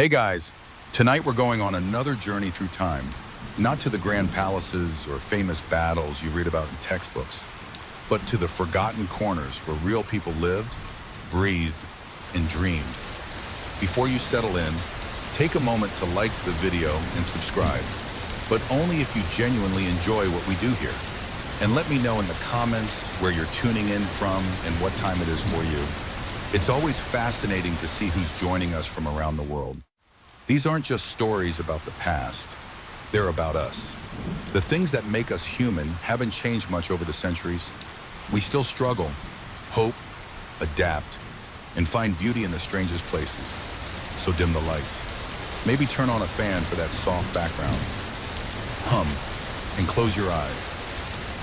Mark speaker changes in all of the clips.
Speaker 1: Hey guys, tonight we're going on another journey through time, not to the grand palaces or famous battles you read about in textbooks, but to the forgotten corners where real people lived, breathed, and dreamed. Before you settle in, take a moment to like the video and subscribe, but only if you genuinely enjoy what we do here. And let me know in the comments where you're tuning in from and what time it is for you. It's always fascinating to see who's joining us from around the world. These aren't just stories about the past, they're about us. The things that make us human haven't changed much over the centuries. We still struggle, hope, adapt, and find beauty in the strangest places. So dim the lights. Maybe turn on a fan for that soft background. Hum, and close your eyes.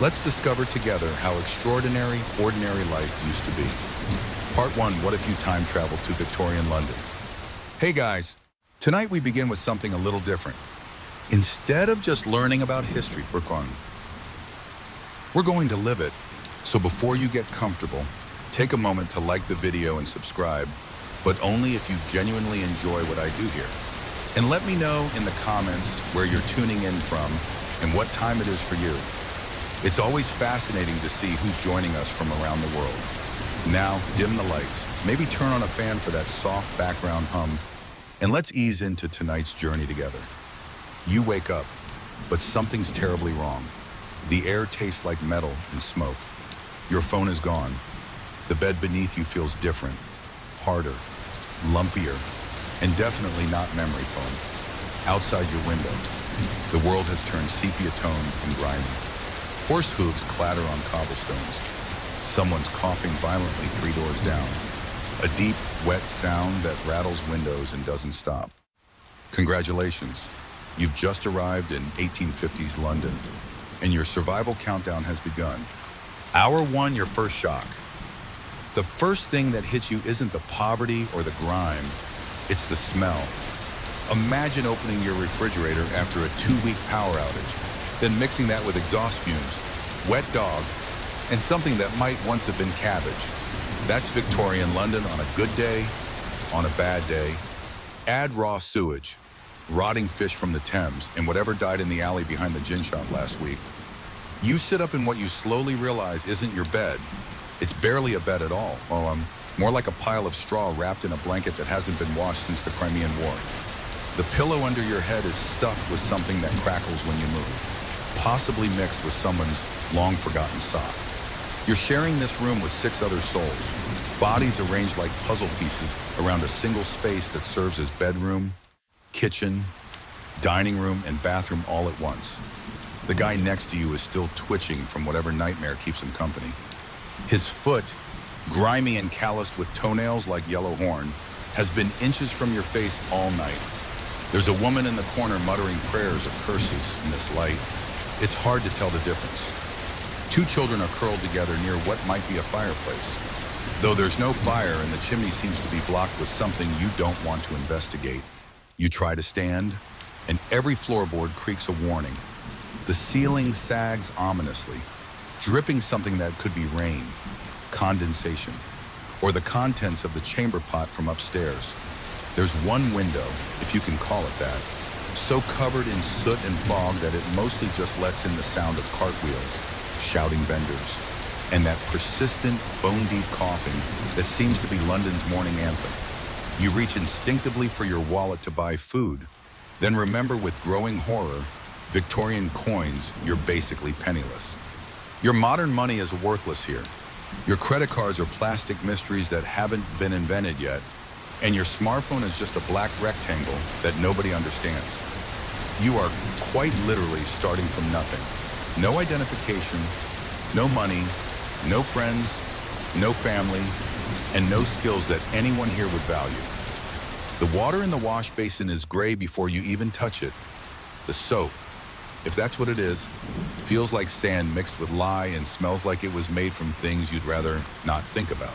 Speaker 1: Let's discover together how extraordinary, ordinary life used to be. Part 1, what if you time traveled to Victorian London? Hey guys, tonight we begin with something a little different. Instead of just learning about history, we're going to live it. So before you get comfortable, take a moment to like the video and subscribe, but only if you genuinely enjoy what I do here. And let me know in the comments where you're tuning in from and what time it is for you. It's always fascinating to see who's joining us from around the world. Now, dim the lights, maybe turn on a fan for that soft background hum, and let's ease into tonight's journey together. You wake up, but something's terribly wrong. The air tastes like metal and smoke. Your phone is gone. The bed beneath you feels different, harder, lumpier, and definitely not memory foam. Outside your window, the world has turned sepia-toned and grimy. Horse hooves clatter on cobblestones. Someone's coughing violently 3 doors down. A deep, wet sound that rattles windows and doesn't stop. Congratulations, you've just arrived in 1850s London, and your survival countdown has begun. Hour 1, your first shock. The first thing that hits you isn't the poverty or the grime, it's the smell. Imagine opening your refrigerator after a 2-week power outage, then mixing that with exhaust fumes, wet dog, and something that might once have been cabbage. That's Victorian London on a good day, on a bad day. Add raw sewage, rotting fish from the Thames, and whatever died in the alley behind the gin shop last week. You sit up in what you slowly realize isn't your bed. It's barely a bed at all. More like a pile of straw wrapped in a blanket that hasn't been washed since the Crimean War. The pillow under your head is stuffed with something that crackles when you move, possibly mixed with someone's long-forgotten sock. You're sharing this room with 6 other souls, bodies arranged like puzzle pieces around a single space that serves as bedroom, kitchen, dining room, and bathroom all at once. The guy next to you is still twitching from whatever nightmare keeps him company. His foot, grimy and calloused with toenails like yellow horn, has been inches from your face all night. There's a woman in the corner muttering prayers or curses in this light. It's hard to tell the difference. 2 children are curled together near what might be a fireplace. Though there's no fire and the chimney seems to be blocked with something you don't want to investigate. You try to stand, and every floorboard creaks a warning. The ceiling sags ominously, dripping something that could be rain, condensation, or the contents of the chamber pot from upstairs. There's one window, if you can call it that, so covered in soot and fog that it mostly just lets in the sound of cartwheels, shouting vendors, and that persistent, bone-deep coughing that seems to be London's morning anthem. You reach instinctively for your wallet to buy food, then remember with growing horror, Victorian coins, you're basically penniless. Your modern money is worthless here. Your credit cards are plastic mysteries that haven't been invented yet, and your smartphone is just a black rectangle that nobody understands. You are quite literally starting from nothing. No identification, no money, no friends, no family, and no skills that anyone here would value. The water in the wash basin is gray before you even touch it. The soap, if that's what it is, feels like sand mixed with lye and smells like it was made from things you'd rather not think about.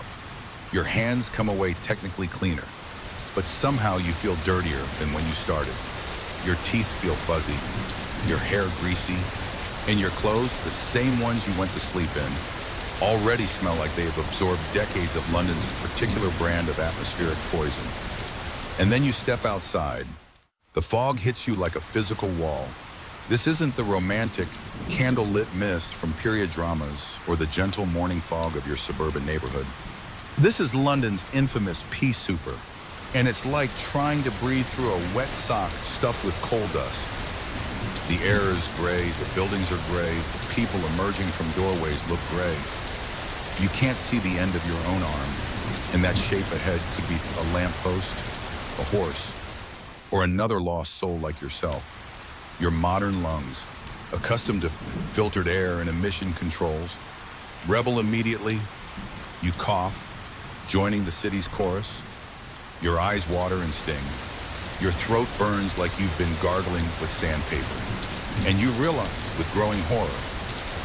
Speaker 1: Your hands come away technically cleaner, but somehow you feel dirtier than when you started. Your teeth feel fuzzy, your hair greasy, and your clothes, the same ones you went to sleep in, already smell like they have absorbed decades of London's particular brand of atmospheric poison. And then you step outside. The fog hits you like a physical wall. This isn't the romantic, candle-lit mist from period dramas or the gentle morning fog of your suburban neighborhood. This is London's infamous pea souper, and it's like trying to breathe through a wet sock stuffed with coal dust. The air is gray, the buildings are gray, people emerging from doorways look gray. You can't see the end of your own arm, and that shape ahead could be a lamppost, a horse, or another lost soul like yourself. Your modern lungs, accustomed to filtered air and emission controls, rebel immediately. You cough, joining the city's chorus. Your eyes water and sting. Your throat burns like you've been gargling with sandpaper. And you realize, with growing horror,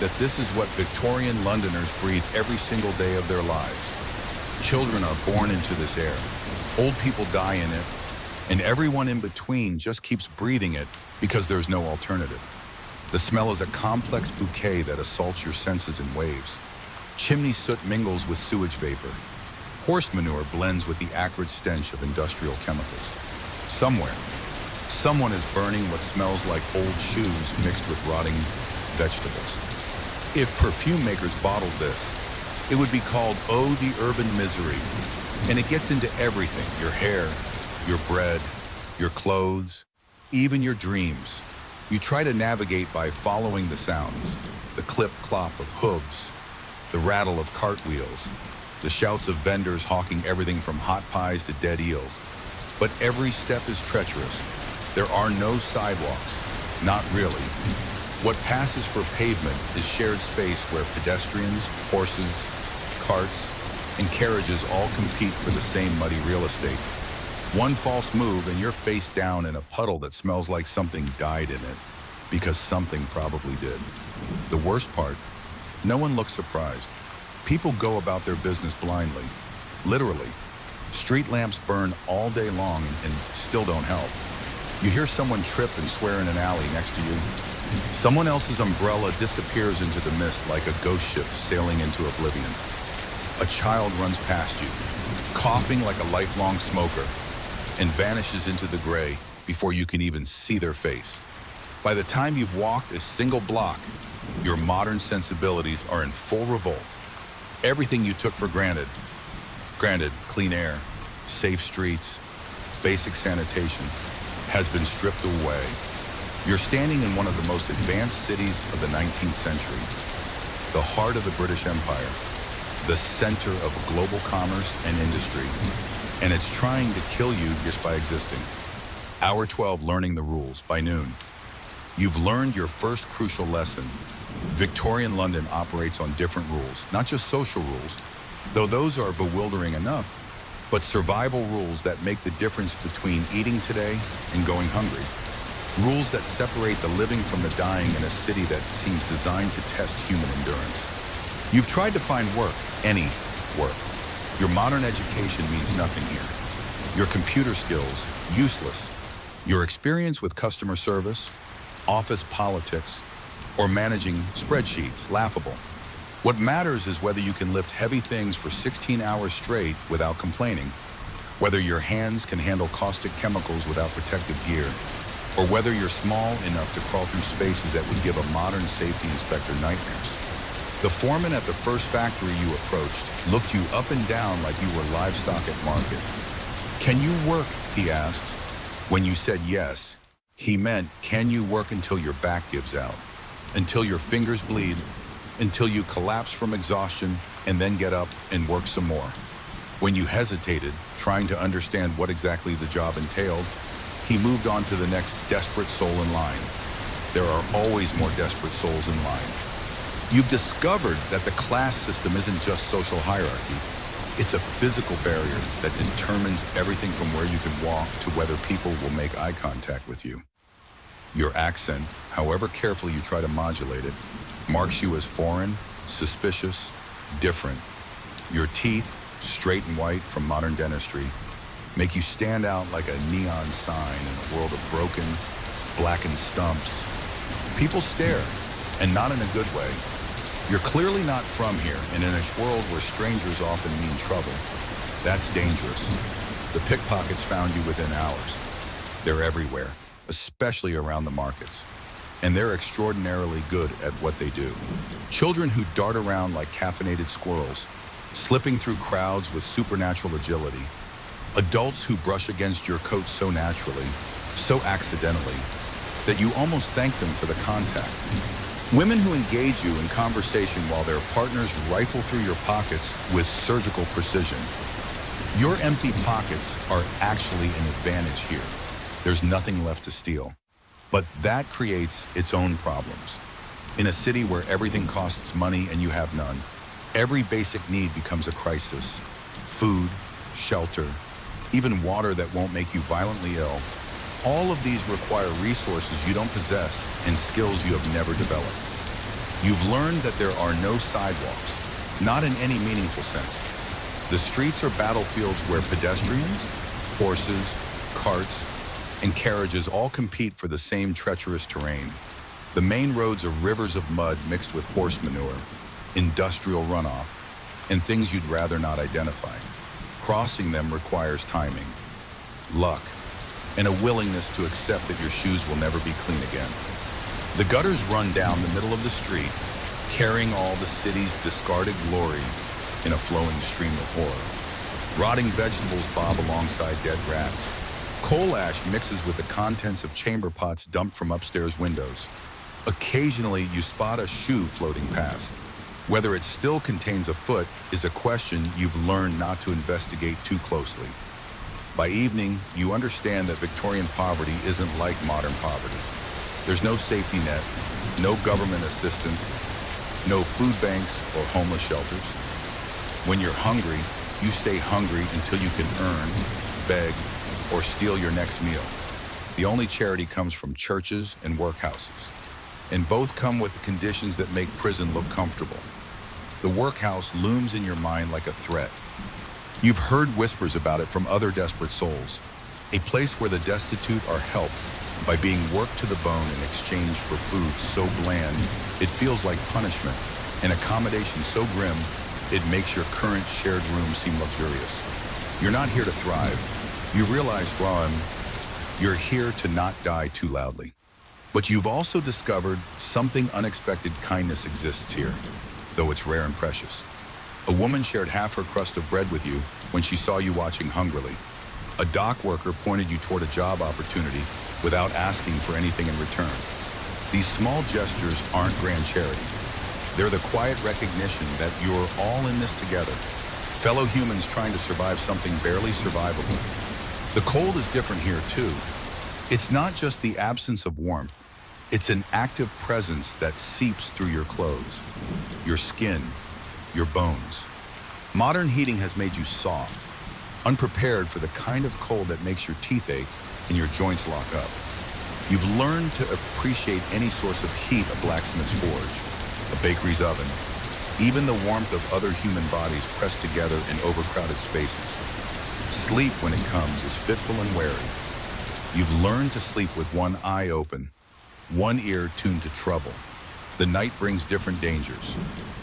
Speaker 1: that this is what Victorian Londoners breathe every single day of their lives. Children are born into this air. Old people die in it. And everyone in between just keeps breathing it because there's no alternative. The smell is a complex bouquet that assaults your senses in waves. Chimney soot mingles with sewage vapor. Horse manure blends with the acrid stench of industrial chemicals. Somewhere, someone is burning what smells like old shoes mixed with rotting vegetables. If perfume makers bottled this, it would be called Oh, the Urban Misery. And it gets into everything: your hair, your bread, your clothes, even your dreams. You try to navigate by following the sounds: the clip-clop of hooves, the rattle of cartwheels, the shouts of vendors hawking everything from hot pies to dead eels. But every step is treacherous. There are no sidewalks. Not really. What passes for pavement is shared space where pedestrians, horses, carts, and carriages all compete for the same muddy real estate. One false move and you're face down in a puddle that smells like something died in it, because something probably did. The worst part, no one looks surprised. People go about their business blindly, literally. Street lamps burn all day long and still don't help. You hear someone trip and swear in an alley next to you. Someone else's umbrella disappears into the mist like a ghost ship sailing into oblivion. A child runs past you, coughing like a lifelong smoker, and vanishes into the gray before you can even see their face. By the time you've walked a single block, your modern sensibilities are in full revolt. Everything you took for granted, clean air, safe streets, basic sanitation, has been stripped away. You're standing in one of the most advanced cities of the 19th century, the heart of the British Empire, the center of global commerce and industry, and it's trying to kill you just by existing. Hour 12, learning the rules, by noon. You've learned your first crucial lesson. Victorian London operates on different rules, not just social rules, though those are bewildering enough, but survival rules that make the difference between eating today and going hungry. Rules that separate the living from the dying in a city that seems designed to test human endurance. You've tried to find work, any work. Your modern education means nothing here. Your computer skills, useless. Your experience with customer service, office politics, or managing spreadsheets, laughable. What matters is whether you can lift heavy things for 16 hours straight without complaining, whether your hands can handle caustic chemicals without protective gear, or whether you're small enough to crawl through spaces that would give a modern safety inspector nightmares. The foreman at the first factory you approached looked you up and down like you were livestock at market. "Can you work?" he asked. When you said yes, he meant, can you work until your back gives out, until your fingers bleed, until you collapse from exhaustion and then get up and work some more. When you hesitated, trying to understand what exactly the job entailed, he moved on to the next desperate soul in line. There are always more desperate souls in line. You've discovered that the class system isn't just social hierarchy. It's a physical barrier that determines everything from where you can walk to whether people will make eye contact with you. Your accent, however carefully you try to modulate it, marks you as foreign, suspicious, different. Your teeth, straight and white from modern dentistry, make you stand out like a neon sign in a world of broken, blackened stumps. People stare, and not in a good way. You're clearly not from here, and in a world where strangers often mean trouble, that's dangerous. The pickpockets found you within hours. They're everywhere, especially around the markets. And they're extraordinarily good at what they do. Children who dart around like caffeinated squirrels, slipping through crowds with supernatural agility. Adults who brush against your coat so naturally, so accidentally, that you almost thank them for the contact. Women who engage you in conversation while their partners rifle through your pockets with surgical precision. Your empty pockets are actually an advantage here. There's nothing left to steal. But that creates its own problems. In a city where everything costs money and you have none, every basic need becomes a crisis. Food, shelter, even water that won't make you violently ill. All of these require resources you don't possess and skills you have never developed. You've learned that there are no sidewalks, not in any meaningful sense. The streets are battlefields where pedestrians, horses, carts, and carriages all compete for the same treacherous terrain. The main roads are rivers of mud mixed with horse manure, industrial runoff, and things you'd rather not identify. Crossing them requires timing, luck, and a willingness to accept that your shoes will never be clean again. The gutters run down the middle of the street, carrying all the city's discarded glory in a flowing stream of horror. Rotting vegetables bob alongside dead rats. Coal ash mixes with the contents of chamber pots dumped from upstairs windows. Occasionally, you spot a shoe floating past. Whether it still contains a foot is a question you've learned not to investigate too closely. By evening, you understand that Victorian poverty isn't like modern poverty. There's no safety net, no government assistance, no food banks or homeless shelters. When you're hungry, you stay hungry until you can earn, beg, or steal your next meal. The only charity comes from churches and workhouses. And both come with the conditions that make prison look comfortable. The workhouse looms in your mind like a threat. You've heard whispers about it from other desperate souls. A place where the destitute are helped by being worked to the bone in exchange for food so bland, it feels like punishment, and accommodation so grim, it makes your current shared room seem luxurious. You're not here to thrive. You realize, Ron, you're here to not die too loudly. But you've also discovered something unexpected kindness exists here, though it's rare and precious. A woman shared half her crust of bread with you when she saw you watching hungrily. A dock worker pointed you toward a job opportunity without asking for anything in return. These small gestures aren't grand charity. They're the quiet recognition that you're all in this together, fellow humans trying to survive something barely survivable. The cold is different here too. It's not just the absence of warmth. It's an active presence that seeps through your clothes, your skin, your bones. Modern heating has made you soft, unprepared for the kind of cold that makes your teeth ache and your joints lock up. You've learned to appreciate any source of heat, a blacksmith's forge, a bakery's oven, even the warmth of other human bodies pressed together in overcrowded spaces. Sleep, when it comes, is fitful and wary. You've learned to sleep with one eye open, one ear tuned to trouble. The night brings different dangers.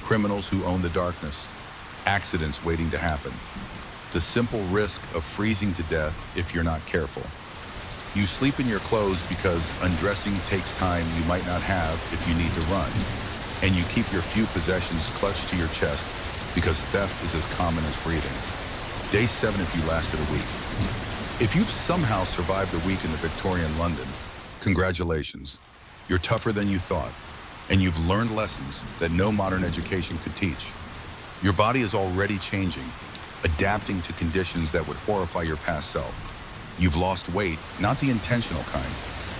Speaker 1: Criminals who own the darkness, accidents waiting to happen, the simple risk of freezing to death if you're not careful. You sleep in your clothes because undressing takes time you might not have if you need to run. And you keep your few possessions clutched to your chest because theft is as common as breathing. Day 7 if you lasted a week. If you've somehow survived a week in the Victorian London, congratulations. You're tougher than you thought, and you've learned lessons that no modern education could teach. Your body is already changing, adapting to conditions that would horrify your past self. You've lost weight, not the intentional kind,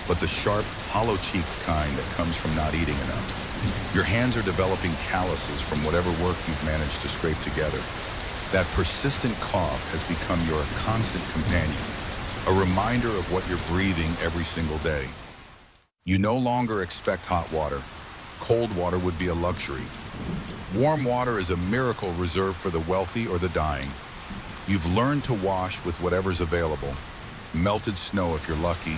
Speaker 1: but the sharp, hollow-cheeked kind that comes from not eating enough. Your hands are developing calluses from whatever work you've managed to scrape together. That persistent cough has become your constant companion, a reminder of what you're breathing every single day. You no longer expect hot water. Cold water would be a luxury. Warm water is a miracle reserved for the wealthy or the dying. You've learned to wash with whatever's available. Melted snow if you're lucky,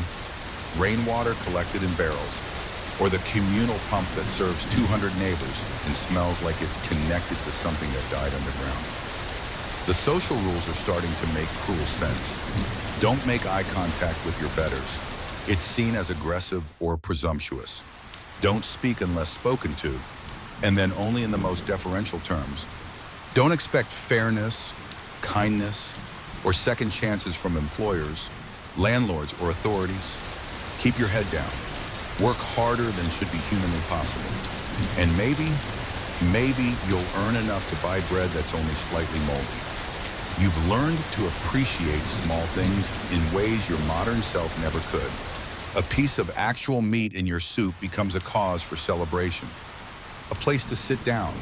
Speaker 1: rainwater collected in barrels, or the communal pump that serves 200 neighbors and smells like it's connected to something that died underground. The social rules are starting to make cruel sense. Don't make eye contact with your betters. It's seen as aggressive or presumptuous. Don't speak unless spoken to, and then only in the most deferential terms. Don't expect fairness, kindness, or second chances from employers, landlords, or authorities. Keep your head down. Work harder than should be humanly possible. And maybe you'll earn enough to buy bread that's only slightly moldy. You've learned to appreciate small things in ways your modern self never could. A piece of actual meat in your soup becomes a cause for celebration. A place to sit down,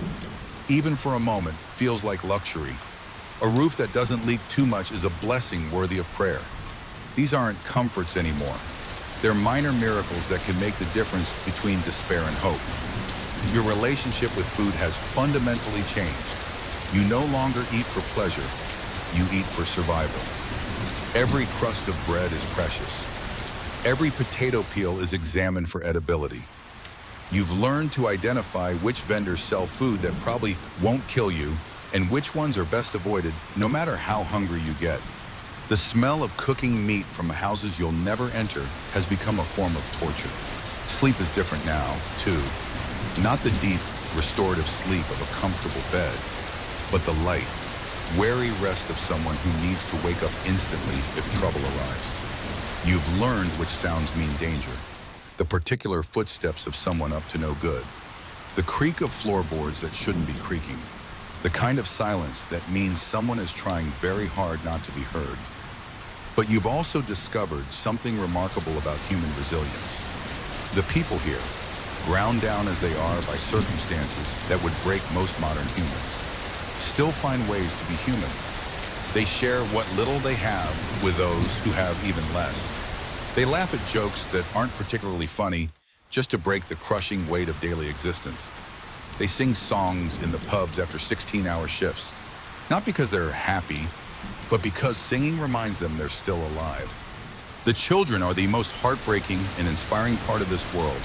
Speaker 1: even for a moment, feels like luxury. A roof that doesn't leak too much is a blessing worthy of prayer. These aren't comforts anymore. They're minor miracles that can make the difference between despair and hope. Your relationship with food has fundamentally changed. You no longer eat for pleasure, you eat for survival. Every crust of bread is precious. Every potato peel is examined for edibility. You've learned to identify which vendors sell food that probably won't kill you and which ones are best avoided no matter how hungry you get. The smell of cooking meat from houses you'll never enter has become a form of torture. Sleep is different now, too. Not the deep, restorative sleep of a comfortable bed, but the light, wary rest of someone who needs to wake up instantly if trouble arrives. You've learned which sounds mean danger, the particular footsteps of someone up to no good, the creak of floorboards that shouldn't be creaking, the kind of silence that means someone is trying very hard not to be heard. But you've also discovered something remarkable about human resilience. The people here, ground down as they are by circumstances that would break most modern humans, still find ways to be human. They share what little they have with those who have even less. They laugh at jokes that aren't particularly funny just to break the crushing weight of daily existence. They sing songs in the pubs after 16-hour shifts, not because they're happy, but because singing reminds them they're still alive. The children are the most heartbreaking and inspiring part of this world.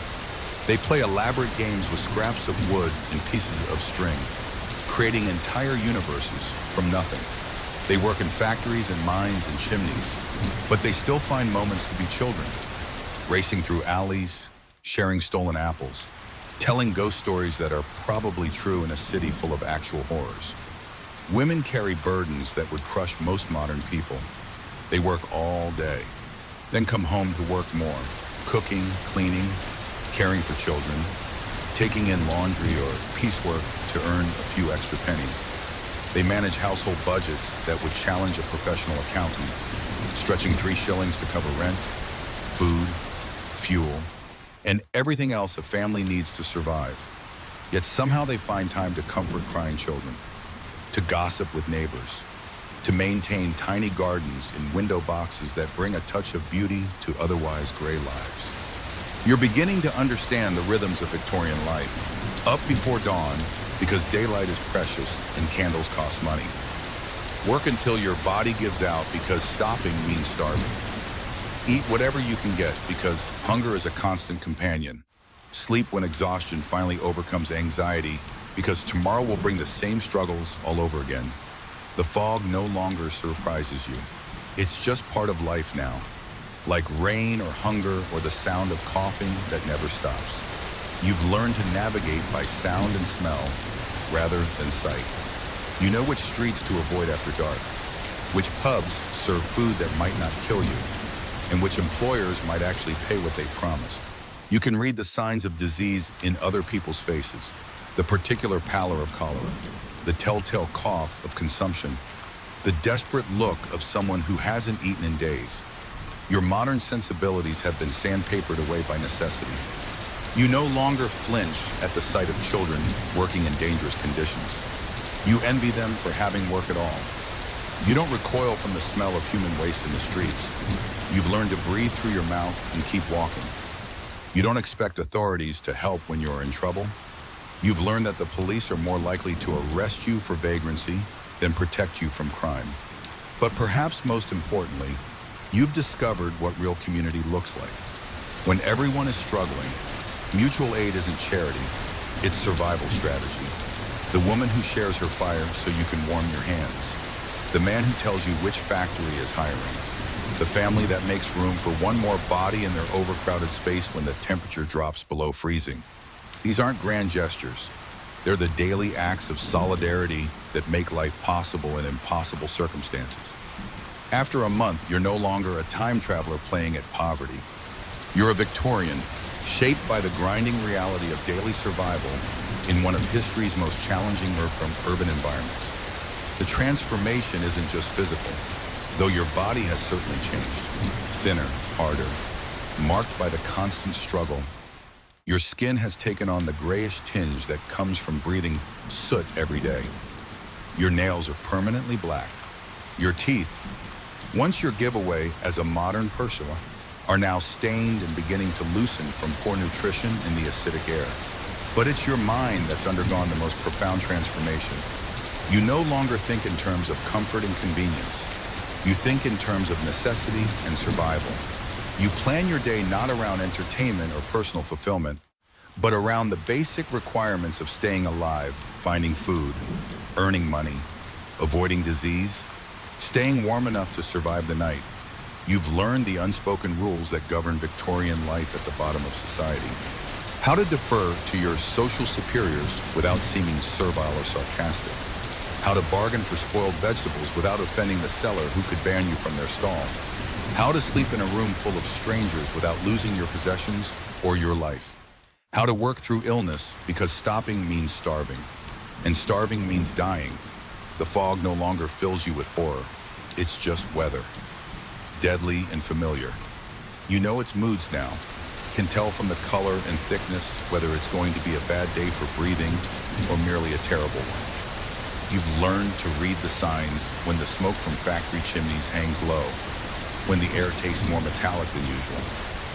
Speaker 1: They play elaborate games with scraps of wood and pieces of string, creating entire universes from nothing. They work in factories and mines and chimneys, but they still find moments to be children, racing through alleys, sharing stolen apples, telling ghost stories that are probably true in a city full of actual horrors. Women carry burdens that would crush most modern people. They work all day, then come home to work more, cooking, cleaning, caring for children, taking in laundry or piecework to earn a few extra pennies. They manage household budgets that would challenge a professional accountant, stretching 3 shillings to cover rent, food, fuel, and everything else a family needs to survive. Yet somehow they find time to comfort crying children, to gossip with neighbors, to maintain tiny gardens in window boxes that bring a touch of beauty to otherwise gray lives. You're beginning to understand the rhythms of Victorian life. Up before dawn, because daylight is precious and candles cost money. Work until your body gives out, because stopping means starving. Eat whatever you can get, because hunger is a constant companion. Sleep when exhaustion finally overcomes anxiety, because tomorrow will bring the same struggles all over again. The fog no longer surprises you. It's just part of life now, like rain or hunger or the sound of coughing that never stops. You've learned to navigate by sound and smell rather than sight. You know which streets to avoid after dark, which pubs serve food that might not kill you, and which employers might actually pay what they promise. You can read the signs of disease in other people's faces, the particular pallor of cholera, the telltale cough of consumption, the desperate look of someone who hasn't eaten in days. Your modern sensibilities have been sandpapered away by necessity. You no longer flinch at the sight of children working in dangerous conditions. You envy them for having work at all. You don't recoil from the smell of human waste in the streets. You've learned to breathe through your mouth and keep walking. You don't expect authorities to help when you're in trouble. You've learned that the police are more likely to arrest you for vagrancy than protect you from crime. But perhaps most importantly, you've discovered what real community looks like. When everyone is struggling, mutual aid isn't charity, it's survival strategy. The woman who shares her fire so you can warm your hands. The man who tells you which factory is hiring. The family that makes room for one more body in their overcrowded space when the temperature drops below freezing. These aren't grand gestures. They're the daily acts of solidarity that make life possible in impossible circumstances. After a month, you're no longer a time traveler playing at poverty. You're a Victorian, shaped by the grinding reality of daily survival in one of history's most challenging urban environments. The transformation isn't just physical, though your body has certainly changed. Thinner, harder, marked by the constant struggle. Your skin has taken on the grayish tinge that comes from breathing soot every day. Your nails are permanently black. Your teeth, once your giveaway as a modern person, are now stained and beginning to loosen from poor nutrition in the acidic air. But it's your mind that's undergone the most profound transformation. You no longer think in terms of comfort and convenience. You think in terms of necessity and survival. You plan your day not around entertainment or personal fulfillment, but around the basic requirements of staying alive, finding food, earning money, avoiding disease, staying warm enough to survive the night. You've learned the unspoken rules that govern Victorian life at the bottom of society. How to defer to your social superiors without seeming servile or sarcastic. How to bargain for spoiled vegetables without offending the seller who could ban you from their stall. How to sleep in a room full of strangers without losing your possessions or your life. How to work through illness because stopping means starving, and starving means dying. The fog no longer fills you with horror. It's just weather. Deadly and familiar. You know its moods now. Can tell from the color and thickness whether it's going to be a bad day for breathing or merely a terrible one. You've learned to read the signs when the smoke from factory chimneys hangs low, when the air tastes more metallic than usual,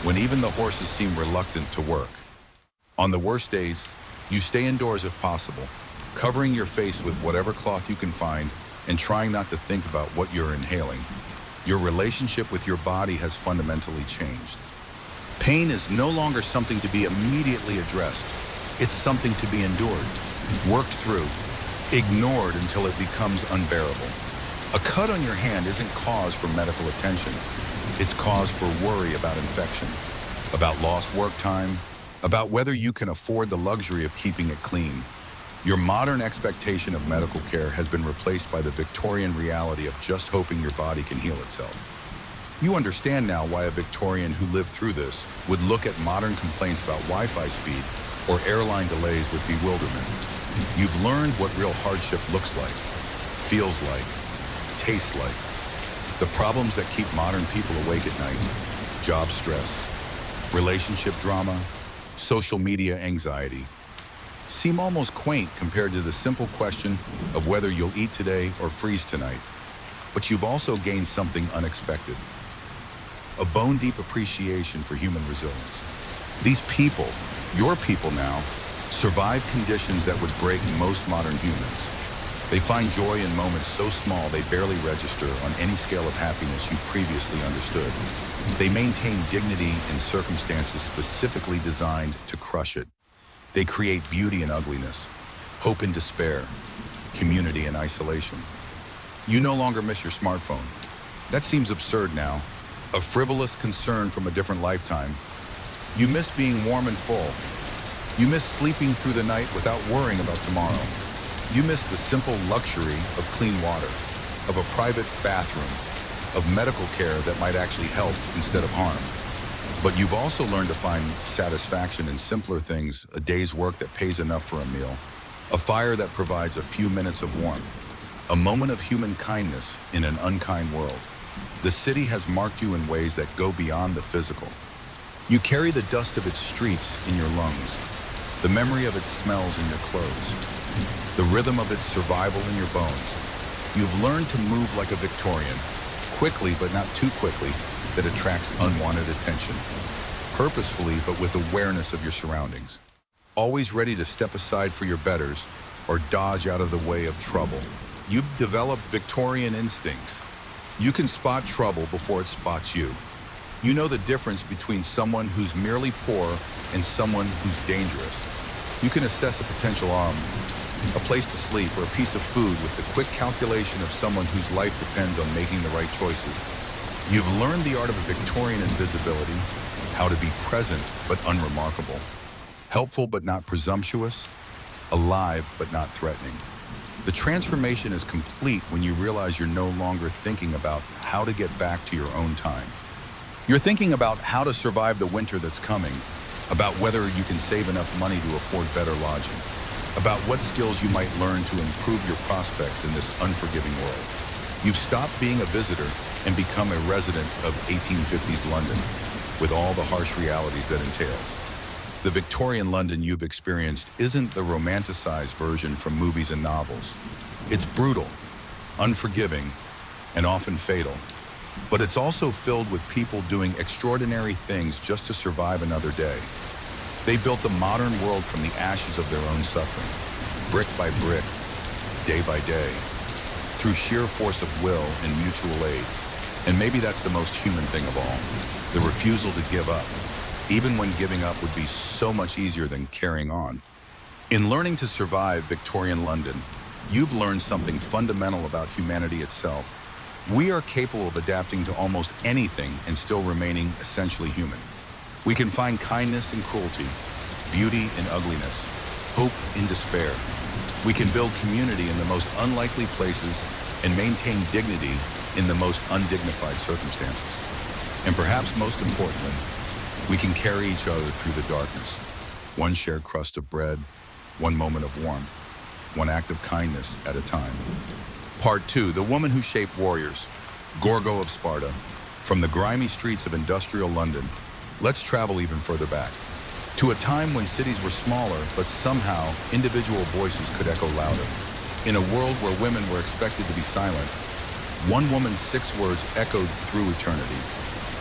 Speaker 1: when even the horses seem reluctant to work. On the worst days, you stay indoors if possible, covering your face with whatever cloth you can find and trying not to think about what you're inhaling. Your relationship with your body has fundamentally changed. Pain is no longer something to be immediately addressed. It's something to be endured, worked through, ignored until it becomes unbearable. A cut on your hand isn't cause for medical attention. It's cause for worry about infection, about lost work time, about whether you can afford the luxury of keeping it clean. Your modern expectation of medical care has been replaced by the Victorian reality of just hoping your body can heal itself. You understand now why a Victorian who lived through this would look at modern complaints about Wi-Fi speed or airline delays with bewilderment. You've learned what real hardship looks like, feels like, tastes like. The problems that keep modern people awake at night: job stress, relationship drama, social media anxiety, seem almost quaint compared to the simple question of whether you'll eat today or freeze tonight. But you've also gained something unexpected: a bone-deep appreciation for human resilience. These people, your people now, survive conditions that would break most modern humans. They find joy in moments so small they barely register on any scale of happiness you previously understood. They maintain dignity in circumstances specifically designed to crush it. They create beauty in ugliness, hope in despair, community in isolation. You no longer miss your smartphone. That seems absurd now, a frivolous concern from a different lifetime. You miss being warm and full. You miss sleeping through the night without worrying about tomorrow. You miss the simple luxury of clean water, of a private bathroom, of medical care that might actually help instead of harm. But you've also learned to find satisfaction in simpler things: a day's work that pays enough for a meal, a fire that provides a few minutes of warmth, a moment of human kindness in an unkind world. The city has marked you in ways that go beyond the physical. You carry the dust of its streets in your lungs, the memory of its smells in your clothes, the rhythm of its survival in your bones. You've learned to move like a Victorian, quickly but not too quickly, that attracts unwanted attention, purposefully but with awareness of your surroundings, always ready to step aside for your betters or dodge out of the way of trouble. You've developed Victorian instincts. You can spot trouble before it spots you. You know the difference between someone who's merely poor and someone who's dangerous. You can assess a potential a place to sleep, or a piece of food with the quick calculation of someone whose life depends on making the right choices. You've learned the art of a Victorian invisibility, how to be present but unremarkable, helpful but not presumptuous, alive but not threatening. The transformation is complete when you realize you're no longer thinking about how to get back to your own time. You're thinking about how to survive the winter that's coming, about whether you can save enough money to afford better lodging, about what skills you might learn to improve your prospects in this unforgiving world. You've stopped being a visitor and become a resident of 1850s London, with all the harsh realities that entails. The Victorian London you've experienced isn't the romanticized version from movies and novels. It's brutal, unforgiving, and often fatal. But it's also filled with people doing extraordinary things just to survive another day. They built a modern world from the ashes of their own suffering, brick by brick, day by day, through sheer force of will and mutual aid. And maybe that's the most human thing of all, the refusal to give up, even when giving up would be so much easier than carrying on. In learning to survive Victorian London, you've learned something fundamental about humanity itself. We are capable of adapting to almost anything and still remaining essentially human. We can find kindness in cruelty, beauty in ugliness, hope in despair. We can build community in the most unlikely places and maintain dignity in the most undignified circumstances. And perhaps most importantly, we can carry each other through the darkness. One shared crust of bread, one moment of warmth, one act of kindness at a time. Part 2, the woman who shaped warriors, Gorgo of Sparta. From the grimy streets of industrial London, let's travel even further back, to a time when cities were smaller, but somehow individual voices could echo louder. In a world where women were expected to be silent, one woman's 6 words echoed through eternity.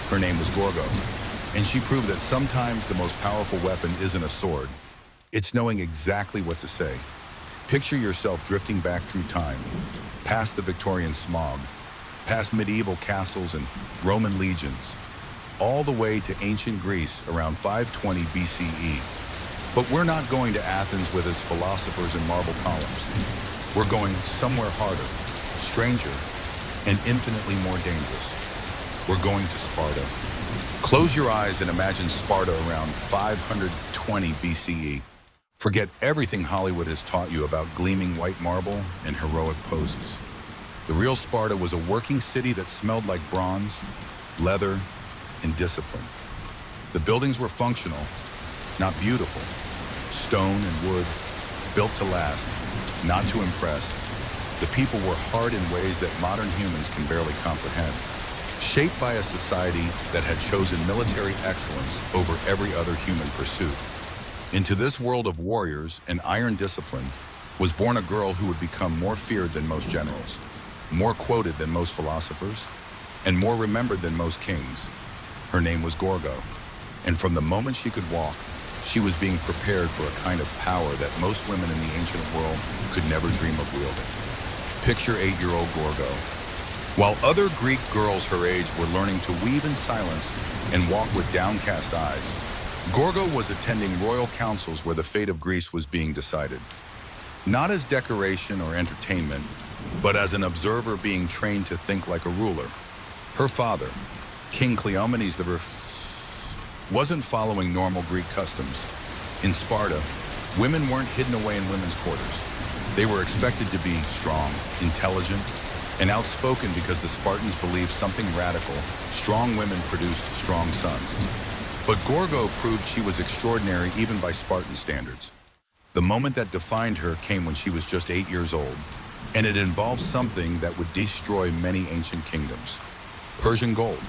Speaker 1: Her name was Gorgo, and she proved that sometimes the most powerful weapon isn't a sword. It's knowing exactly what to say. Picture yourself drifting back through time, past the Victorian smog, past medieval castles and Roman legions, all the way to ancient Greece around 520 BCE. But we're not going to Athens with its philosophers and marble columns. We're going somewhere harder, stranger, and infinitely more dangerous. We're going to Sparta. Close your eyes and imagine Sparta around 520 BCE. Forget everything Hollywood has taught you about gleaming white marble and heroic poses. The real Sparta was a working city that smelled like bronze, leather, and discipline. The buildings were functional, not beautiful. Stone and wood, built to last, not to impress. The people were hard in ways that modern humans can barely comprehend. Shaped by a society that had chosen military excellence over every other human pursuit. Into this world of warriors and iron discipline was born a girl who would become more feared than most generals, more quoted than most philosophers, and more remembered than most kings. Her name was Gorgo, and from the moment she could walk, she was being prepared for a kind of power that most women in the ancient world could never dream of wielding. Picture 8-year-old Gorgo. While other Greek girls her age were learning to weave in silence and walk with downcast eyes, Gorgo was attending royal councils where the fate of Greece was being decided. Not as decoration or entertainment, but as an observer being trained to think like a ruler. Her father, King Cleomenes I, wasn't following normal Greek customs. In Sparta, women weren't hidden away in women's quarters. They were expected to be strong, intelligent, and outspoken because the Spartans believed something radical. Strong women produced strong sons. But Gorgo proved she was extraordinary even by Spartan standards. The moment that defined her came when she was just 8 years old, and it involved something that would destroy many ancient kingdoms. Persian gold.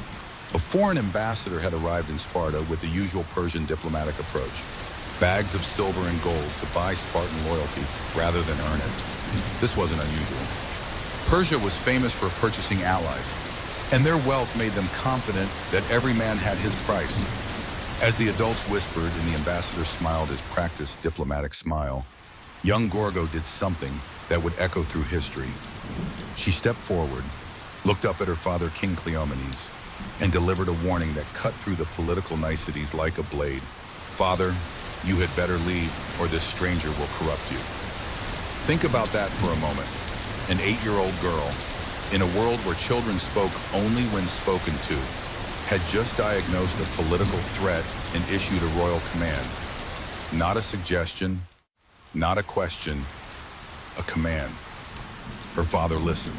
Speaker 1: A foreign ambassador had arrived in Sparta with the usual Persian diplomatic approach. Bags of silver and gold to buy Spartan loyalty rather than earn it. This wasn't unusual. Persia was famous for purchasing allies, and their wealth made them confident that every man had his price. As the adults whispered and the ambassador smiled his practiced diplomatic smile, young Gorgo did something that would echo through history. She stepped forward, looked up at her father, King Cleomenes, and delivered a warning that cut through the political niceties like a blade. "Father, you had better leave, or this stranger will corrupt you." Think about that for a moment. An 8-year-old girl, in a world where children spoke only when spoken to, had just diagnosed a political threat and issued a royal command. Not a suggestion, not a question, a command. Her father listened.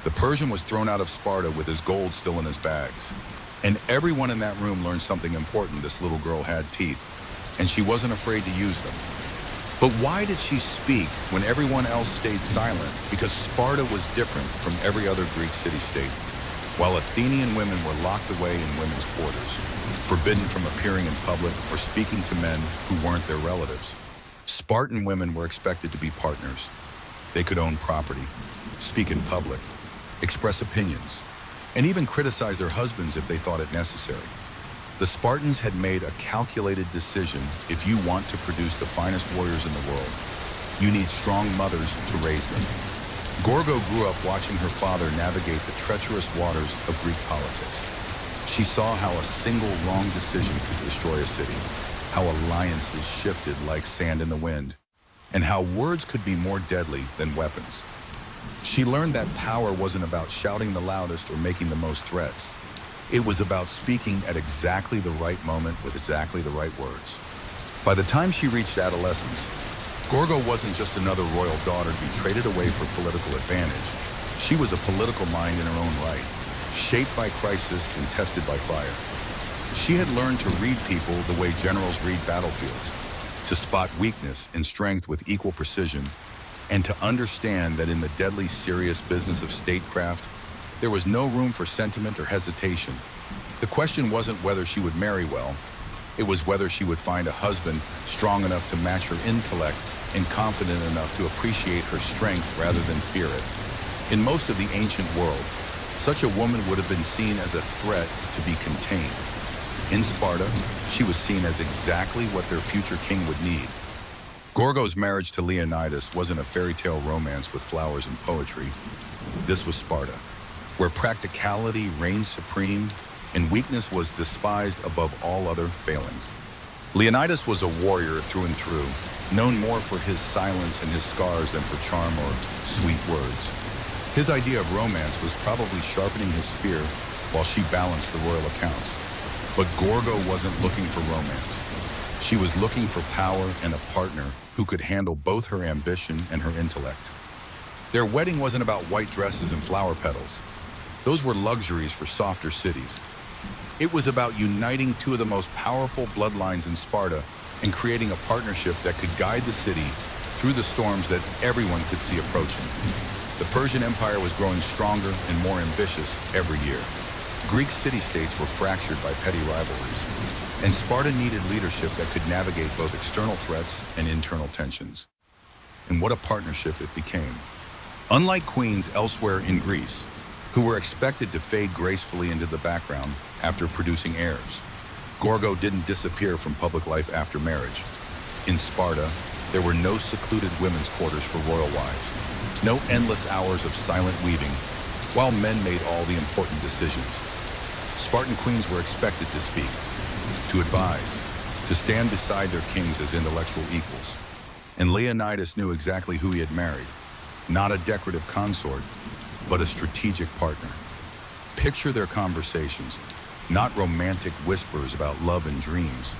Speaker 1: The Persian was thrown out of Sparta with his gold still in his bags. And everyone in that room learned something important. This little girl had teeth, and she wasn't afraid to use them. But why did she speak when everyone else stayed silent? Because Sparta was different from every other Greek city-state. While Athenian women were locked away in women's quarters, forbidden from appearing in public or speaking to men who weren't their relatives, Spartan women were expected to be partners. They could own property, speak in public, express opinions, and even criticize their husbands if they thought it necessary. The Spartans had made a calculated decision. If you want to produce the finest warriors in the world, you need strong mothers to raise them. Gorgo grew up watching her father navigate the treacherous waters of Greek politics. She saw how a single wrong decision could destroy a city, how alliances shifted like sand in the wind, and how words could be more deadly than weapons. She learned that power wasn't about shouting the loudest or making the most threats. It was about speaking at exactly the right moment with exactly the right words. By the time she reached adolescence, Gorgo wasn't just another royal daughter to be traded away for political advantage. She was a political mind in her own right, shaped by crisis and tested by fire. She had learned to read people the way generals read battlefields, to spot weakness and strength with equal precision, and to understand that in the deadly serious business of statecraft, there was no room for sentiment or hesitation. The question wasn't whether she would marry well, it was whether she would find a husband strong enough to match her intellect and confident enough to appreciate her strength rather than fear it. In most of the ancient world, such a woman would have been seen as a threat to be contained. In Sparta, she was seen as exactly what their future king would need. Gorgo's marriage to Leonidas wasn't a fairy tale romance with flowers and poetry. This was Sparta, where practicality reigned supreme and weakness was despised above all other failings. Leonidas was a warrior through and through, known more for his silence and his scars than for charm or sweet words. His idea of romance was probably sharpening his spear while she balanced the royal accounts. But Gorgo wasn't looking for romance. She was looking for power and a partner who could handle both her ambition and her intellect. Their wedding wasn't about white dresses and flower petals. Those were luxuries for softer cities. It was about uniting two of the most powerful bloodlines in Sparta and creating a partnership that could guide the city through the storms that everyone could see approaching. The Persian Empire was growing stronger and more ambitious every year. Greek city-states were fractured by petty rivalries, and Sparta needed leadership that could navigate both external threats and internal tensions. And what a partnership it became. Unlike queens elsewhere in Greece, who were expected to fade gracefully into the background after producing heirs, Gorgo didn't disappear from public life after marriage. In Sparta, there were no secluded women's quarters for royal wives, no endless hours of silent weaving, while men made all the important decisions. Spartan queens were expected to speak, to advise, to stand beside their kings as intellectual equals. And Leonidas knew exactly who he had married, not a decorative consort, but a strategic partner. Picture their conversations, not romantic whispers about love and dreams,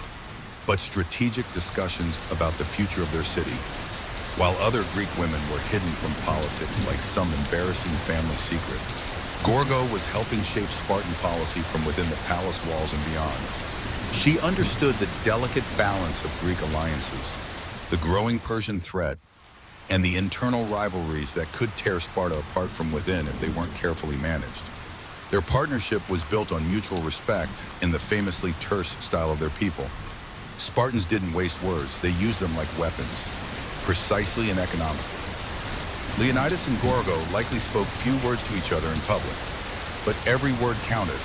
Speaker 1: but strategic discussions about the future of their city, while other Greek women were hidden from politics like some embarrassing family secret. Gorgo was helping shape Spartan policy from within the palace walls and beyond. She understood the delicate balance of Greek alliances, the growing Persian threat, and the internal rivalries that could tear Sparta apart from within if they weren't carefully managed. Their partnership was built on mutual respect in the famously terse style of their people. Spartans didn't waste words, they used them like weapons, precisely and economically. Leonidas and Gorgo likely spoke few words to each other in public, but every word counted.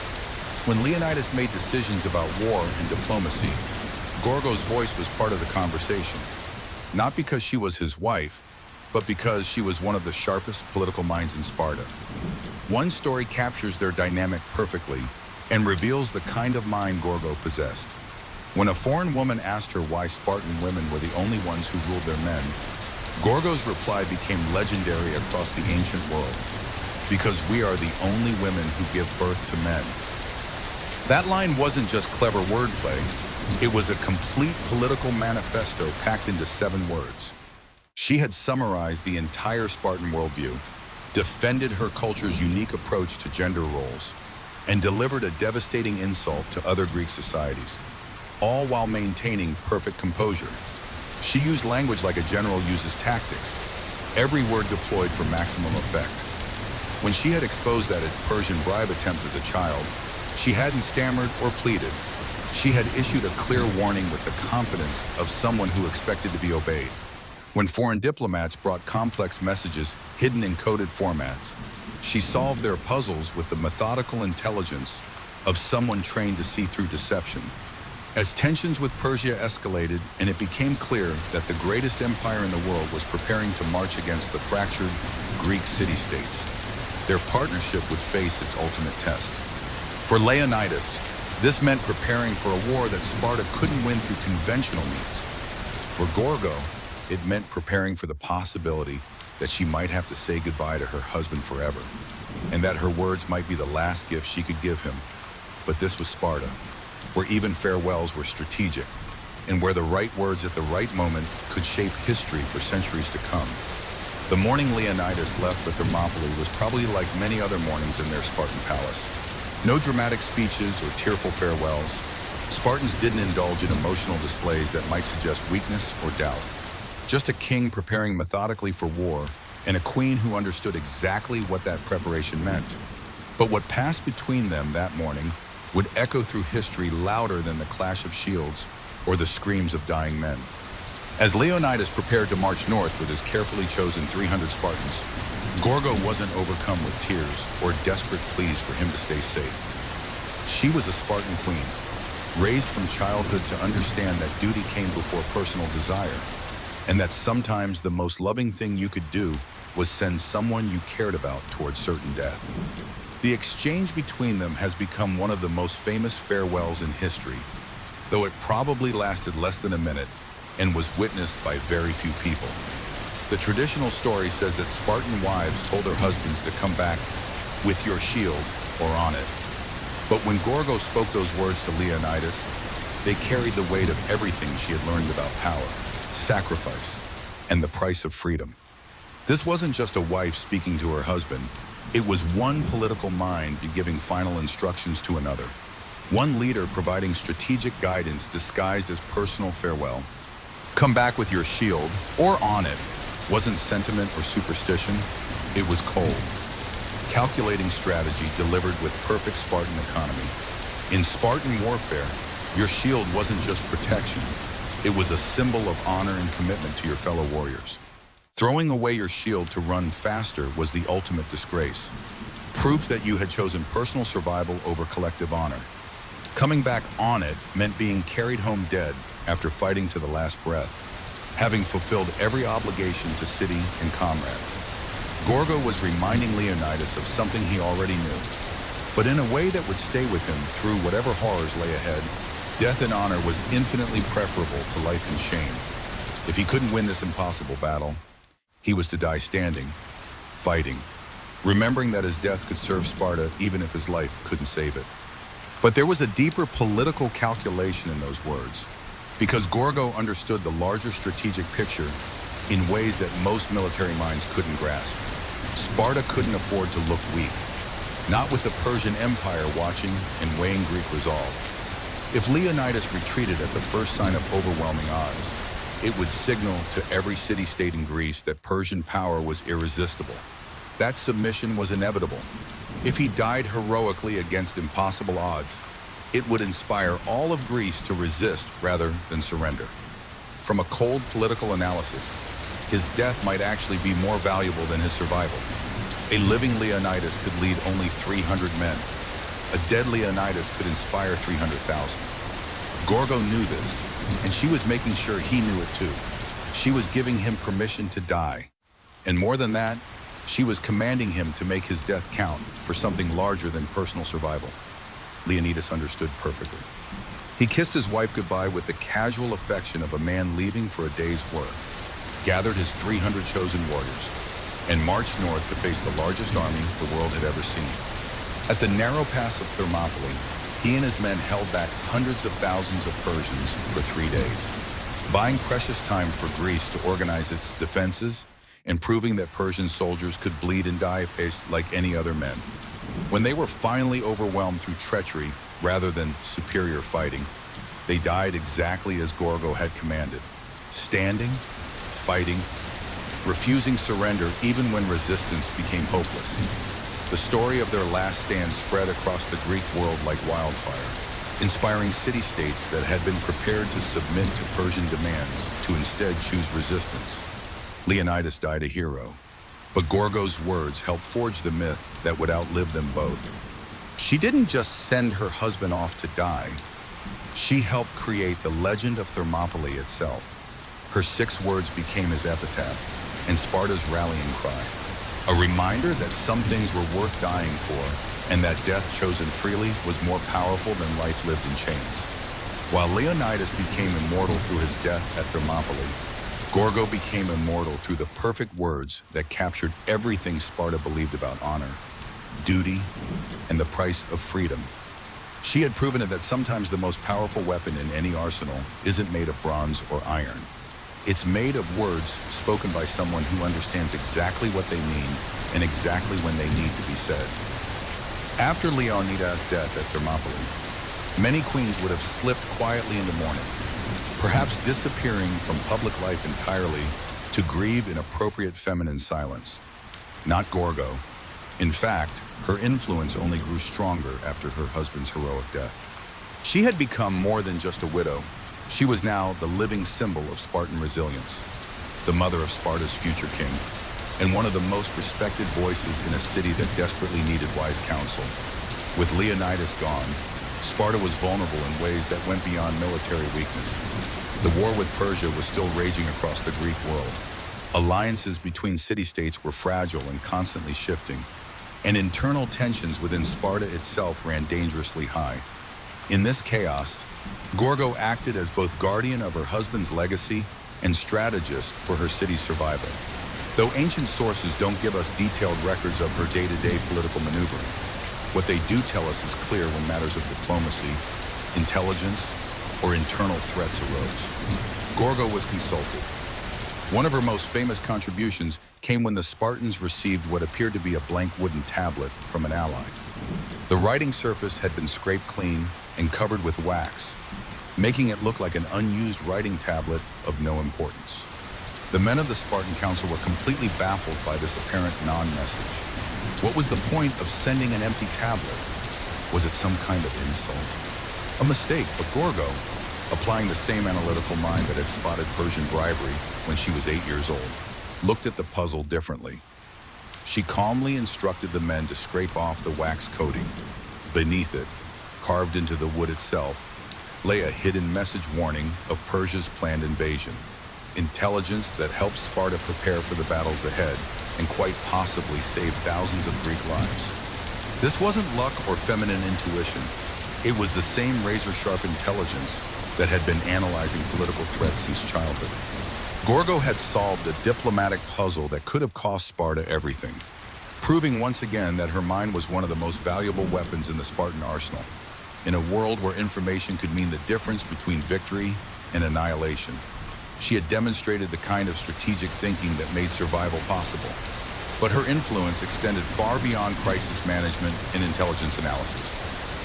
Speaker 1: When Leonidas made decisions about war and diplomacy, Gorgo's voice was part of the conversation, not because she was his wife, but because she was one of the sharpest political minds in Sparta. One story captures their dynamic perfectly and reveals the kind of mind Gorgo possessed. When a foreign woman asked her why Spartan women were the only ones who ruled their men, Gorgo's reply became legendary across the ancient world, because we are the only women who give birth to men. That line wasn't just clever wordplay, it was a complete political manifesto packed into 7 words. She had summarized the entire Spartan worldview, defended her culture's unique approach to gender roles, and delivered a devastating insult to other Greek societies, all while maintaining perfect composure. She used language like a general uses tactics, every word deployed for maximum effect. When she had exposed that Persian bribe attempt as a child, she hadn't stammered or pleaded. She had issued a clear warning with the confidence of someone who expected to be obeyed. When foreign diplomats brought complex messages hidden in coded formats, she solved their puzzles with the methodical intelligence of someone trained to see through deception. As tensions with Persia escalated and it became clear that the greatest empire in the world was preparing to march against the fractured Greek city-states, their partnership would face its ultimate test. For Leonidas, this meant preparing for a war that Sparta couldn't win through conventional means. For Gorgo, it meant preparing for the possibility that she might have to say goodbye to her husband forever, and that her words might be the last gift she could give him. But this was Sparta, where even farewells were strategic, and where the right words at the right moment could shape history for centuries to come. The morning Leonidas left for Thermopylae was probably like many other mornings in their Spartan palace. No dramatic speeches or tearful farewells. Spartans didn't indulge in emotional displays that might suggest weakness or doubt. Just a king preparing methodically for war, and a queen who understood exactly what that preparation meant. But what passed between them that morning would echo through history louder than the clash of shields or the screams of dying men. As Leonidas prepared to march north with his carefully chosen 300 Spartans, Gorgo wasn't overcome with tears or desperate pleas for him to stay safe. She was a Spartan queen, raised from childhood to understand that duty came before personal desire, and that sometimes the most loving thing you could do was send someone you cared about towards certain death. The exchange between them has become one of the most famous farewells in history, though it probably lasted less than a minute and was witnessed by very few people. The traditional story says that Spartan wives told their husbands to come back with your shield or on it. But when Gorgo spoke those words to Leonidas, they carried the weight of everything she had learned about power, sacrifice, and the price of freedom. This wasn't just a wife speaking to her husband. It was one political mind giving final instructions to another. One leader providing strategic guidance disguised as personal farewell. Come back with your shield, or on it, wasn't sentiment or superstition. It was cold, calculating strategy delivered with perfect Spartan economy. In Spartan warfare, your shield wasn't just protection. It was a symbol of honor and commitment to your fellow warriors. Throwing away your shield to run faster was the ultimate disgrace. Proof that you had chosen personal survival over collective honor. Coming back on it meant being carried home dead after fighting to the last breath, having fulfilled every obligation to city and comrades. Gorgo was reminding Leonidas of something he already knew, but in a way that would stay with him through whatever horrors lay ahead. Death in honor was infinitely preferable to life in shame. If he couldn't win this impossible battle, he was to die standing, fighting, remembering that his death could serve Sparta even if his life couldn't save it. But there was a deeper political calculation in those words, because Gorgo understood the larger strategic picture in ways that most military minds couldn't grasp. Sparta couldn't afford to look weak, not with the Persian Empire watching and weighing Greek resolve. If Leonidas retreated at the first sign of overwhelming odds, it would signal to every city-state in Greece that Persian power was irresistible. That submission was inevitable. If he died heroically against impossible odds, it would inspire all of Greece to resist rather than surrender. From a cold political analysis, his death might actually be more valuable than his survival. A living Leonidas could lead only 300 men. A dead Leonidas could inspire 300,000. Gorgo knew this, and she was making sure he knew it too. She was giving him permission to die. And more than that, she was commanding him to make his death count for something larger than personal survival. Leonidas understood perfectly. He kissed his wife goodbye with the casual affection of a man leaving for a day's work. gathered his 300 chosen warriors, and marched north to face the largest army the world had ever seen. At the narrow pass of Thermopylae, he and his men held back hundreds of thousands of Persians for 3 days, buying precious time for Greece to organize its defenses and proving that Persian soldiers could bleed and die apace like any other men. When they were finally overwhelmed through treachery rather than superior fighting, they died exactly as Gorgo had commanded, standing, fighting, refusing surrender even when resistance became hopeless. The story of their last stand spread across the Greek world like wildfire, inspiring city-states that had been prepared to submit to Persian demands to instead choose resistance. Leonidas died a hero, but Gorgo's words helped forge the myth that would outlive them both. She didn't just send her husband off to die. She helped create the legend of Thermopylae itself. Her 6 words became his epitaph and Sparta's rallying cry, a reminder that some things were worth dying for and that death chosen freely was more powerful than life lived in chains. While Leonidas became immortal through his death at Thermopylae, Gorgo became immortal through the perfect words that captured everything Sparta believed about honor, duty, and the price of freedom. She had proven it that sometimes the most powerful weapon in any arsenal isn't made of bronze or iron. It's made of words spoken by someone who understands exactly what they mean and exactly when they need to be said. After Leonidas' death at Thermopylae, many queens would have slipped quietly into mourning, perhaps disappearing from public life entirely to grieve in appropriate feminine silence. Not Gorgo. In fact, her influence only grew stronger after her husband's heroic death. She had become more than just a widow. She was now the living symbol of Spartan resilience, the mother of Sparta's future king, and one of the most respected voices in a city that desperately needed wise counsel. With Leonidas gone, Sparta was vulnerable in ways that went beyond military weakness. The war with Persia was still raging across the Greek world. Alliances between city-states were fragile and constantly shifting, and internal tensions within Sparta itself ran dangerously high. In this chaos, Gorgo acted as both guardian of her husband's legacy and strategist for her city's survival. Though ancient sources don't give us detailed records of her day-to-day political maneuvering, what they do tell us is clear when matters of diplomacy, intelligence, or internal threats arose. Gorgo was consulted. One of her most famous contributions came when the Spartans received what appeared to be a blank wooden tablet from an ally. The writing surface had been scraped clean and covered with wax, making it look like an unused writing tablet of no importance. The men of the Spartan council were completely baffled by this apparent non-message. What was the point of sending an empty tablet? Was it some kind of insult? A mistake, but Gorgo, applying the same analytical mind that had spotted Persian bribery when she was 8 years old, looked at the puzzle differently. She calmly instructed the men to scrape off the wax coating. Beneath it, carved into the wood itself, lay a hidden message warning of Persia's planned invasion, intelligence that helped Sparta prepare for the battles ahead and quite possibly save thousands of Greek lives. This wasn't luck or feminine intuition. It was the same razor-sharp intelligence that had been analyzing political threats since childhood. Gorgo had solved a diplomatic puzzle that could have cost Sparta everything, proving once again that her mind was one of the most valuable weapons in the Spartan arsenal. In a world where information could mean the difference between victory and annihilation, she had demonstrated the kind of strategic thinking that made survival possible. But her influence extended far beyond crisis management and intelligence analysis.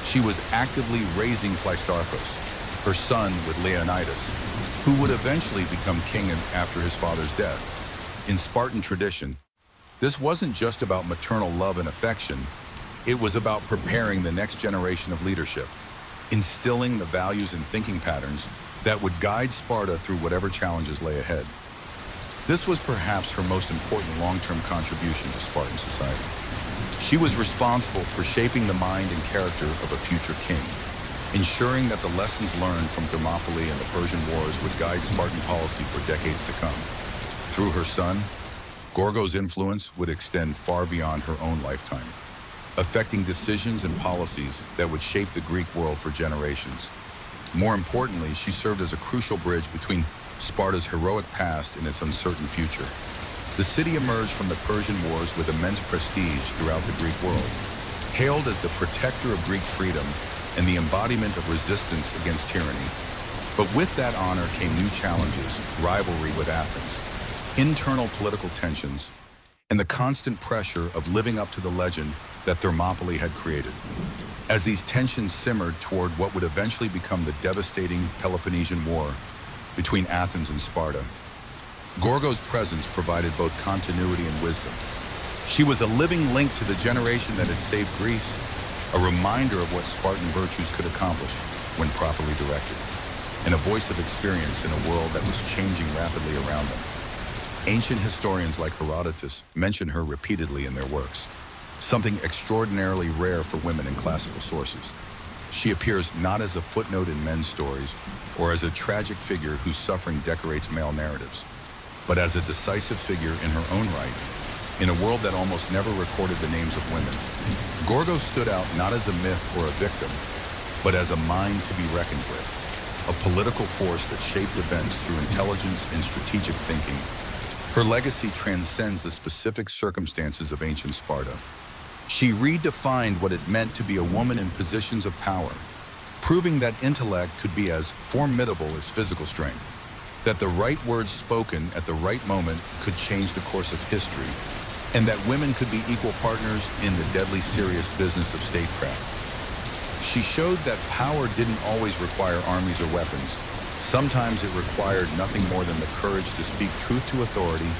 Speaker 1: She was actively raising Pleistarchus, her son with Leonidas, who would eventually become king after his father's death. In Spartan tradition, this wasn't just about maternal love and affection. It was about preparing the next generation of leadership, instilling the values and thinking patterns that would guide Sparta through whatever challenges lay ahead. This was perhaps her most important long-term contribution to Spartan society. She was responsible for shaping the mind and character of a future king, ensuring that the lessons learned from Thermopylae and the Persian Wars would guide Spartan policy for decades to come. Through her son, Gorgo's influence would extend far beyond her own lifetime, affecting decisions and policies that would shape the Greek world for generations. More importantly, she served as a crucial bridge between Sparta's heroic past and its uncertain future. The city emerged from the Persian Wars with immense prestige throughout the Greek world, hailed as the protector of Greek freedom and the embodiment of resistance against tyranny. But with that honor came new challenges, rivalry with Athens, internal political tensions, and the constant pressure of living up to the legend that Thermopylae had created. As these tensions simmered toward what would eventually become the devastating Peloponnesian War between Athens and Sparta, Gorgo's presence provided both continuity and wisdom. She was a living link to the generation that had saved Greece, a reminder of what Spartan virtues could accomplish when properly directed, and a voice of experience in a world that was changing rapidly around them. Ancient historians like Herodotus mention her repeatedly in their works, something extraordinarily rare for women in classical sources. She appears not as a footnote in men's stories or as a tragic figure whose suffering decorates male narratives, but as a decisive figure in her own right, in a world that almost never recorded the names of women. Gorgo stood out not as a myth or a victim, but as a mind to be reckoned with, a political force that shaped events through intelligence and strategic thinking. Her legacy transcends the specific circumstances of ancient Sparta. She redefined what it meant to be a woman in positions of power, proving that intellect could be as formidable as physical strength, that the right words spoken at the right moment could change the course of history, and that women could be equal partners in the deadly serious business of statecraft. She showed that power didn't always require armies or weapons. Sometimes it required nothing more than the courage to speak truth to authority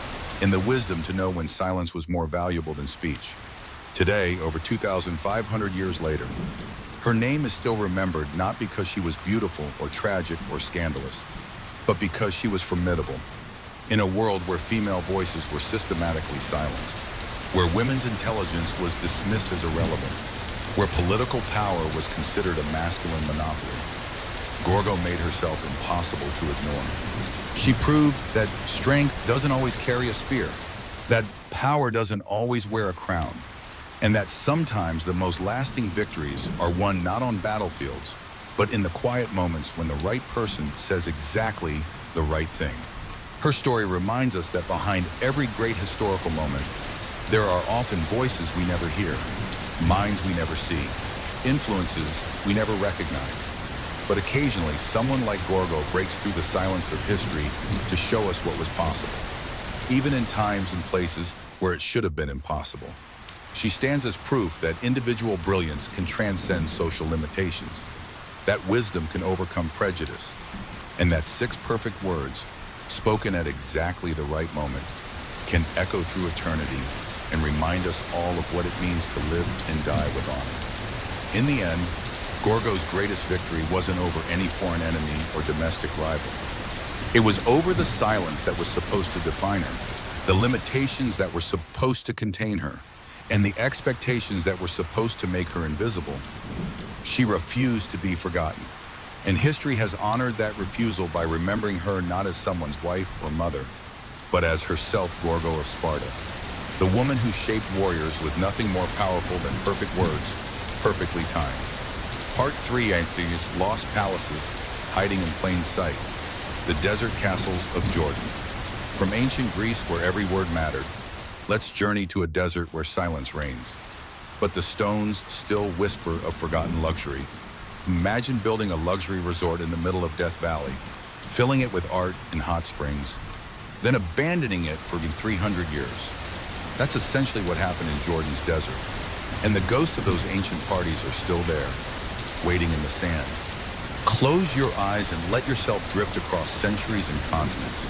Speaker 1: and the wisdom to know when silence was more valuable than speech. Today, over 2,500 years later, her name is still remembered not because she was beautiful or tragic or scandalous, but because she was formidable. In a world where female voices were systematically silenced, where women's intelligence was dismissed as irrelevant, where political power was considered a masculine monopoly, Gorgo made herself impossible to ignore. She proved that strength doesn't always carry a spear, that power doesn't always wear a crown, and that sometimes the most lasting victories are won not on battlefields, but in the quiet moments when the right person says exactly the right thing. Her story reminds us that behind every great historical moment, there are often voices we never hear, minds we never see, influences we never recognize. But occasionally, someone like Gorgo breaks through the silence of history to show us what was possible, even in times and places where it should have been impossible. She stands as proof that individual brilliance can transcend social limitations, that wisdom can overcome prejudice, and that 6 perfect words, spoken at exactly the right moment, can echo through eternity and remind us all of what it means to live and die with honor. In the end, Gorgo's greatest victory wasn't over any foreign enemy or domestic rival. It was over the silence that was supposed to define her, the limitations that were supposed to contain her, and the expectations that were supposed to make her invisible. She refused to be forgotten, and history has honored that refusal by remembering her not as someone's wife or mother, but as herself Gorgo of Sparta, the woman who shaped warriors with nothing more powerful than perfect words, perfectly timed. Part 3 enters Lost Palaces, Hiding in Plain Sight, the desert castles of Jordan. From ancient Greece, where every word mattered, let's journey to a desert where silence reigns. But the stones still whisper of forgotten luxury. Imagine building a luxury resort in the middle of Death Valley, filling it with art and hot springs, then abandoning it for 300 years. That's essentially what happened in Jordan's desert. And the ghosts of those ancient parties are still there, waiting in the sand. Close your eyes and let yourself drift across centuries and continents.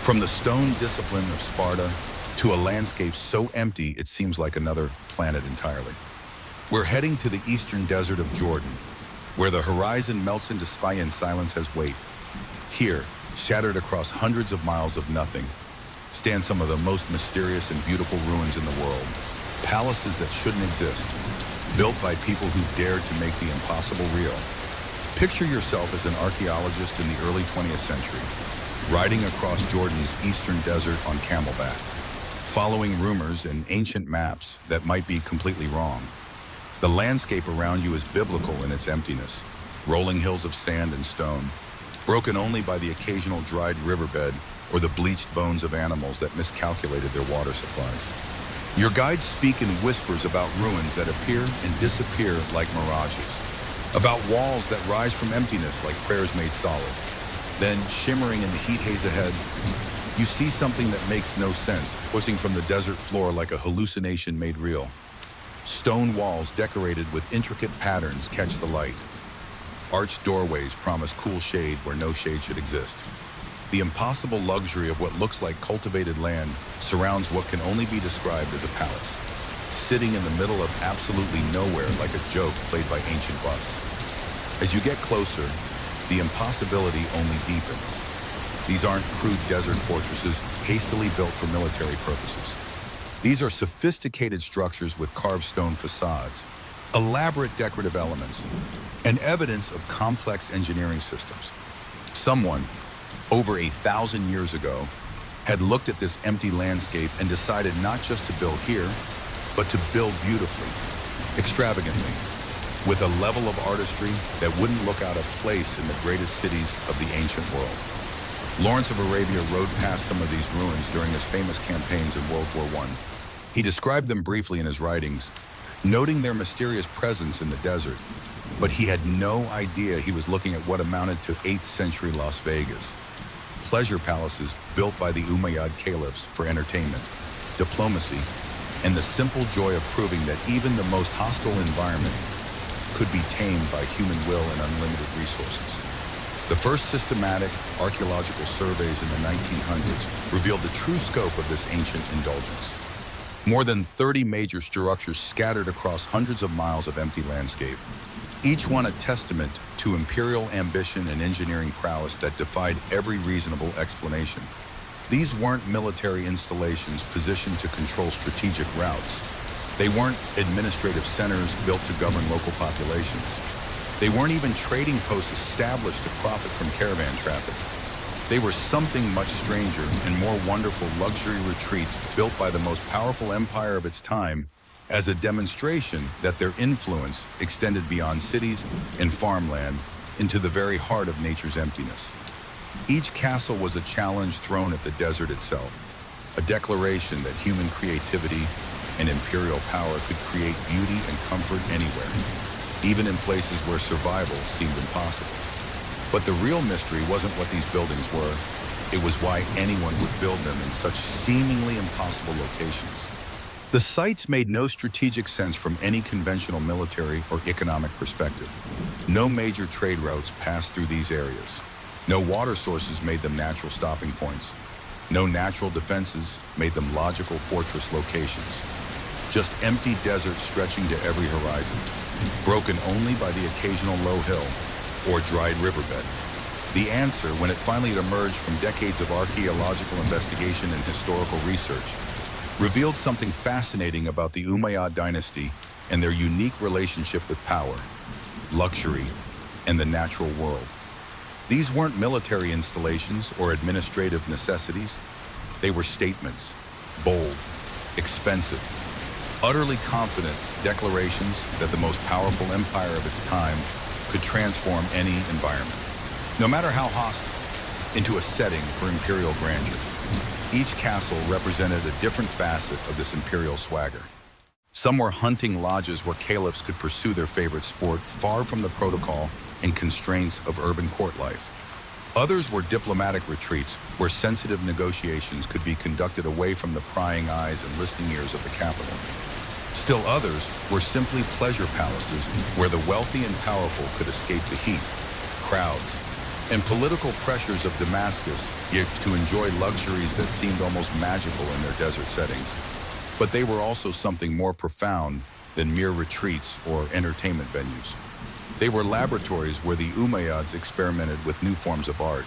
Speaker 1: From the stone discipline of Sparta to a landscape so empty it seems like another planet entirely. We're heading to the eastern desert of Jordan, where the horizon melts into sky and silence has weight. Here, shattered across hundreds of miles of nothing, stand some of the most mysterious and beautiful ruins in the world. Palaces that shouldn't exist, built by people who dared to make the impossible real. Picture yourself as an archaeologist in the early 20th century, riding across Jordan's eastern desert on camelback, following rumors and ancient maps that might be completely wrong. The landscape around you is biblical in its emptiness, rolling hills of sand and stone, broken only by the occasional dried riverbed or the bleached bones of animals that miscalculated their water supplies. Your guides speak in whispers about ruins that appear and disappear like mirages, about walls that rise from emptiness like prayers made solid. Then, shimmering in the heat haze ahead, you see something that makes no sense, pushing from the desert floor like a hallucination made real. Stone walls decorated with intricate patterns catch the light. Arched doorways promise cool shade where no shade should exist. The impossible luxury of what looks like cultivated land surrounds what can only be described as a palace, sitting in the middle of absolutely nowhere like a joke played by ancient bus. As you get closer, the impossibility only deepens. These aren't crude desert fortresses hastily built for military purposes. These are sophisticated structures with carved stone facades, elaborate decorative elements, and evidence of complex engineering systems. Someone, over 1,000 years ago, had looked at this empty landscape and decided not just to build here, but to build beautifully, extravagantly, with a level of artistry that wouldn't look out of place in the greatest cities of the ancient world. Lawrence of Arabia rode past some of these ruins during his famous campaigns in World War I. He described them briefly in his writings, noting their mysterious presence in the desert, but he had no idea he was looking at what amounted to 8th century Las Vegas. Pleasure palaces built by the Umayyad caliphs for entertainment, diplomacy, and the simple joy of proving that even the most hostile environment could be tamed by human will and unlimited resources. The first systematic archaeological surveys in the 1900s revealed the true scope of this ancient indulgence. More than 30 major structures scattered across hundreds of miles of empty landscape, each one a testament to imperial ambition and engineering prowess that defied every reasonable explanation. These weren't military installations positioned to control strategic routes. They weren't administrative centers built to govern local populations. They weren't even trading posts established to profit from caravan traffic. They were something much stranger and more wonderful luxury retreats built by the most powerful empire of its time as a demonstration that their influence extended beyond cities and farmland into the very heart of nature's emptiness. Each castle was a challenge thrown at the desert itself, a declaration that human creativity and imperial power could create beauty and comfort anywhere, even in places where survival seemed impossible. But the real mystery wasn't what these buildings were, it was why anyone would build them in such seemingly impossible locations. The sites made no strategic sense from any conventional military or economic perspective. No major trade routes passed through these areas. No water sources made them natural stopping points. No natural defenses made them logical fortress locations. Just empty desert stretching to every horizon, broken only by the occasional low hill or dried riverbed. The answer, when it finally emerged from decades of archaeological investigation and historical research, revealed something fascinating about the Umayyad dynasty and their unique relationship with power, luxury, and the natural world. These weren't military installations or administrative necessities. They were statements, bold, expensive, utterly confident declarations that the most powerful empire of its time could transform any environment, no matter how hostile, into a setting for imperial grandeur. Each castle represented a different facet of this imperial swagger. Some were hunting lodges where caliphs could pursue their favorite sport far from the protocol and constraints of urban court life. Others were diplomatic retreats where sensitive negotiations could be conducted away from the prying eyes and listening ears of the capital. Still others were simply pleasure palaces where the wealthy and powerful could escape the heat, crowds, and political pressures of Damascus, yet to enjoy luxuries that seemed almost magical in their desert settings. But they were also something more profound than mere retreats or entertainment venues. They were laboratories where the Umayyads experimented with new forms of art,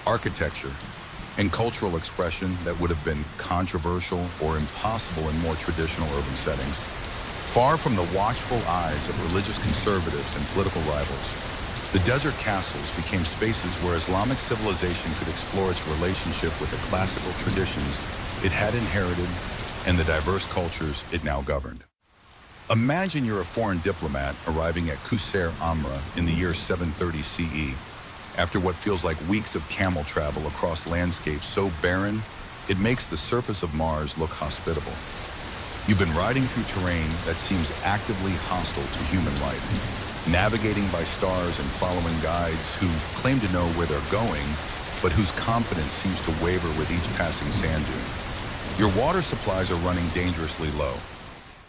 Speaker 1: architecture, and cultural expression that would have been controversial or impossible in more traditional urban settings. Far from the watchful eyes of religious conservatives and political rivals, the desert castles became spaces where Islamic civilization could explore its relationship with the classical traditions it had inherited and the diverse cultures it now governed. Imagine you're a foreign diplomat arriving at Qusayr Amra in the year 730 CE. after what feels like weeks of camel travel across landscapes so barren, it makes the surface of Mars look hospitable. You've been riding through terrain that seems actively hostile to human life, navigating by stars and following guides who claim to know where they're going, but whose confidence seems to waver with each passing sand dune. Your water supplies are running dangerously low.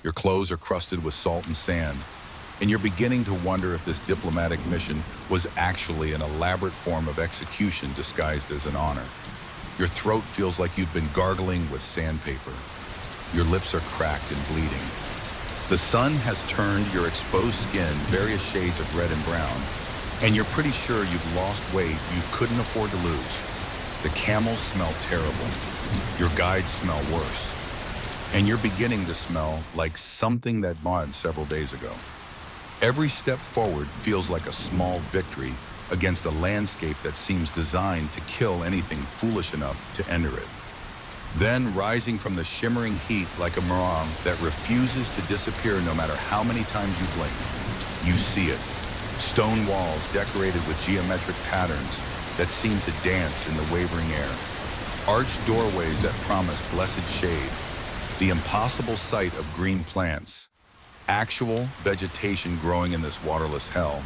Speaker 1: Your clothes are crusted with salt and sand, and you're beginning to wonder if this diplomatic mission was actually an elaborate form of execution disguised as an honor. Your throat feels like you've been gargling with sandpaper. Your lips are cracked and bleeding. The sun has turned your exposed skin various shades of red and brown, and you're pretty sure you've lost weight you couldn't afford to lose. The camels smell terrible. Your guides smell worse. And you're beginning to smell like something that died several days ago. Every step forward feels like a small victory against a landscape that seems designed to kill anything foolish enough to enter it. Then, rising from the shimmering heat like a mirage that refuses to disappear no matter how many times you blink, you see it. Stone walls decorated with geometric patterns that seem to dance in the wavering air. Arched doorways that promise blessed shade. The impossible sight of green plants. Actual vegetation growing in this waterless hell.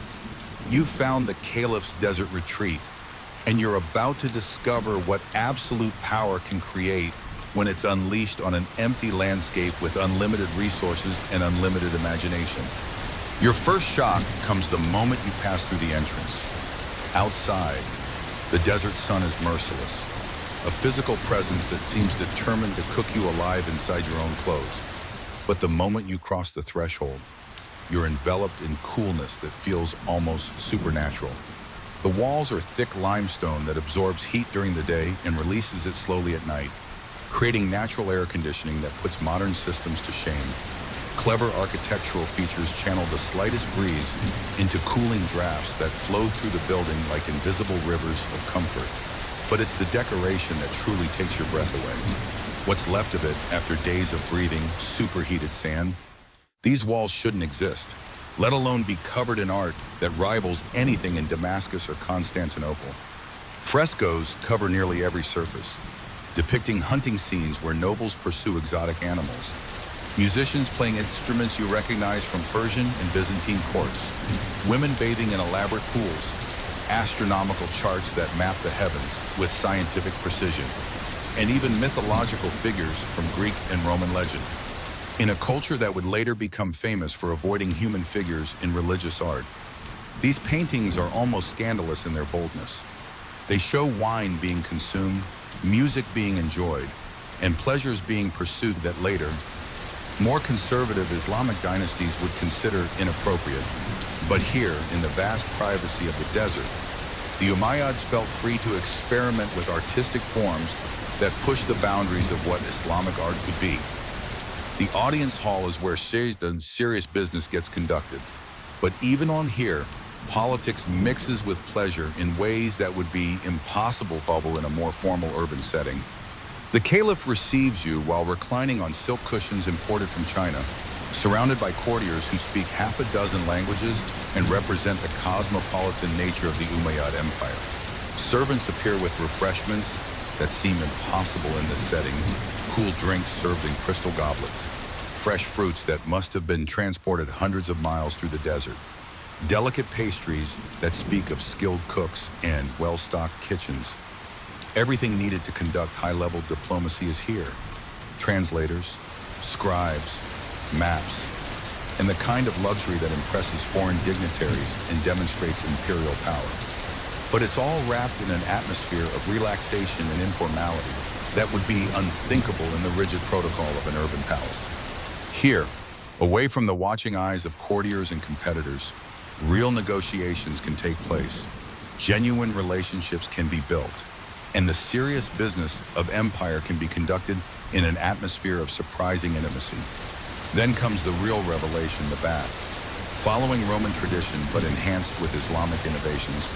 Speaker 1: You've found the Caliph's desert retreat, and you're about to discover what absolute power can create when it's unleashed on an empty landscape with unlimited resources and unlimited imagination. Your first shock comes the moment you pass through the entrance. Outside, the desert sun is merciless, a physical presence that seems determined to cook you alive inside your own clothes. But the moment you cross the threshold, you're enveloped in coolness that feels almost supernatural. The walls are thick limestone that absorbs heat during the day and releases it slowly at night, creating natural air conditioning that puts modern systems to shame. Clever architectural features channel the slightest breeze into cooling drafts that flow through the building like invisible rivers of comfort. But it's the decoration that truly takes your breath away. What's left of it after days of breathing superheated sand? These walls shouldn't exist, let alone be covered in art that rivals anything in Damascus or Constantinople. Frescoes cover nearly every surface, depicting hunting scenes where nobles pursue exotic animals. Musicians playing instruments you recognize from Persian and Byzantine courts. Women bathing in elaborate pools. Astronomical charts that map the heavens with scientific precision. And even mythological figures from Greek and Roman legend. In a culture that would later become famous for avoiding human figures in religious art, these paintings are almost scandalous in their boldness. They show wine being consumed, music being enjoyed, and pleasures being pursued that later, more conservative Islamic dynasties would consider inappropriate. But here, in the vast privacy of the desert, the Umayyads felt free to experiment with artistic forms that pushed the boundaries of what Islamic art could be. The audience hall is where serious business gets conducted. But even on here, politics mixes with pleasure in ways that would be impossible in a more formal urban setting. The Caliph receives you while reclining on silk cushions imported from China, surrounded by courtiers who speak half a dozen languages and represent the cosmopolitan nature of the Umayyad Empire. Servants appear with refreshments that seem impossible in this setting, cool drinks served in crystal goblets, fresh fruits that must have been transported hundreds of miles through the desert, delicate pastries that speak of skilled cooks and well-stocked kitchens. Everything needed to conduct high-level diplomacy is here. Translators, scribes, maps, and the kind of luxury that impresses foreign dignitaries and demonstrates imperial power. But it's all wrapped in an atmosphere of relaxation and informality that would be unthinkable in the rigid protocol of an urban palace. Here, away from the watching eyes of courtiers and competitors, real negotiations can take place, genuine relationships can be built, and the serious business of empire can be conducted in an atmosphere of surprising intimacy. Then comes the real revelation, the baths. Following Roman tradition but enhanced with Islamic innovations,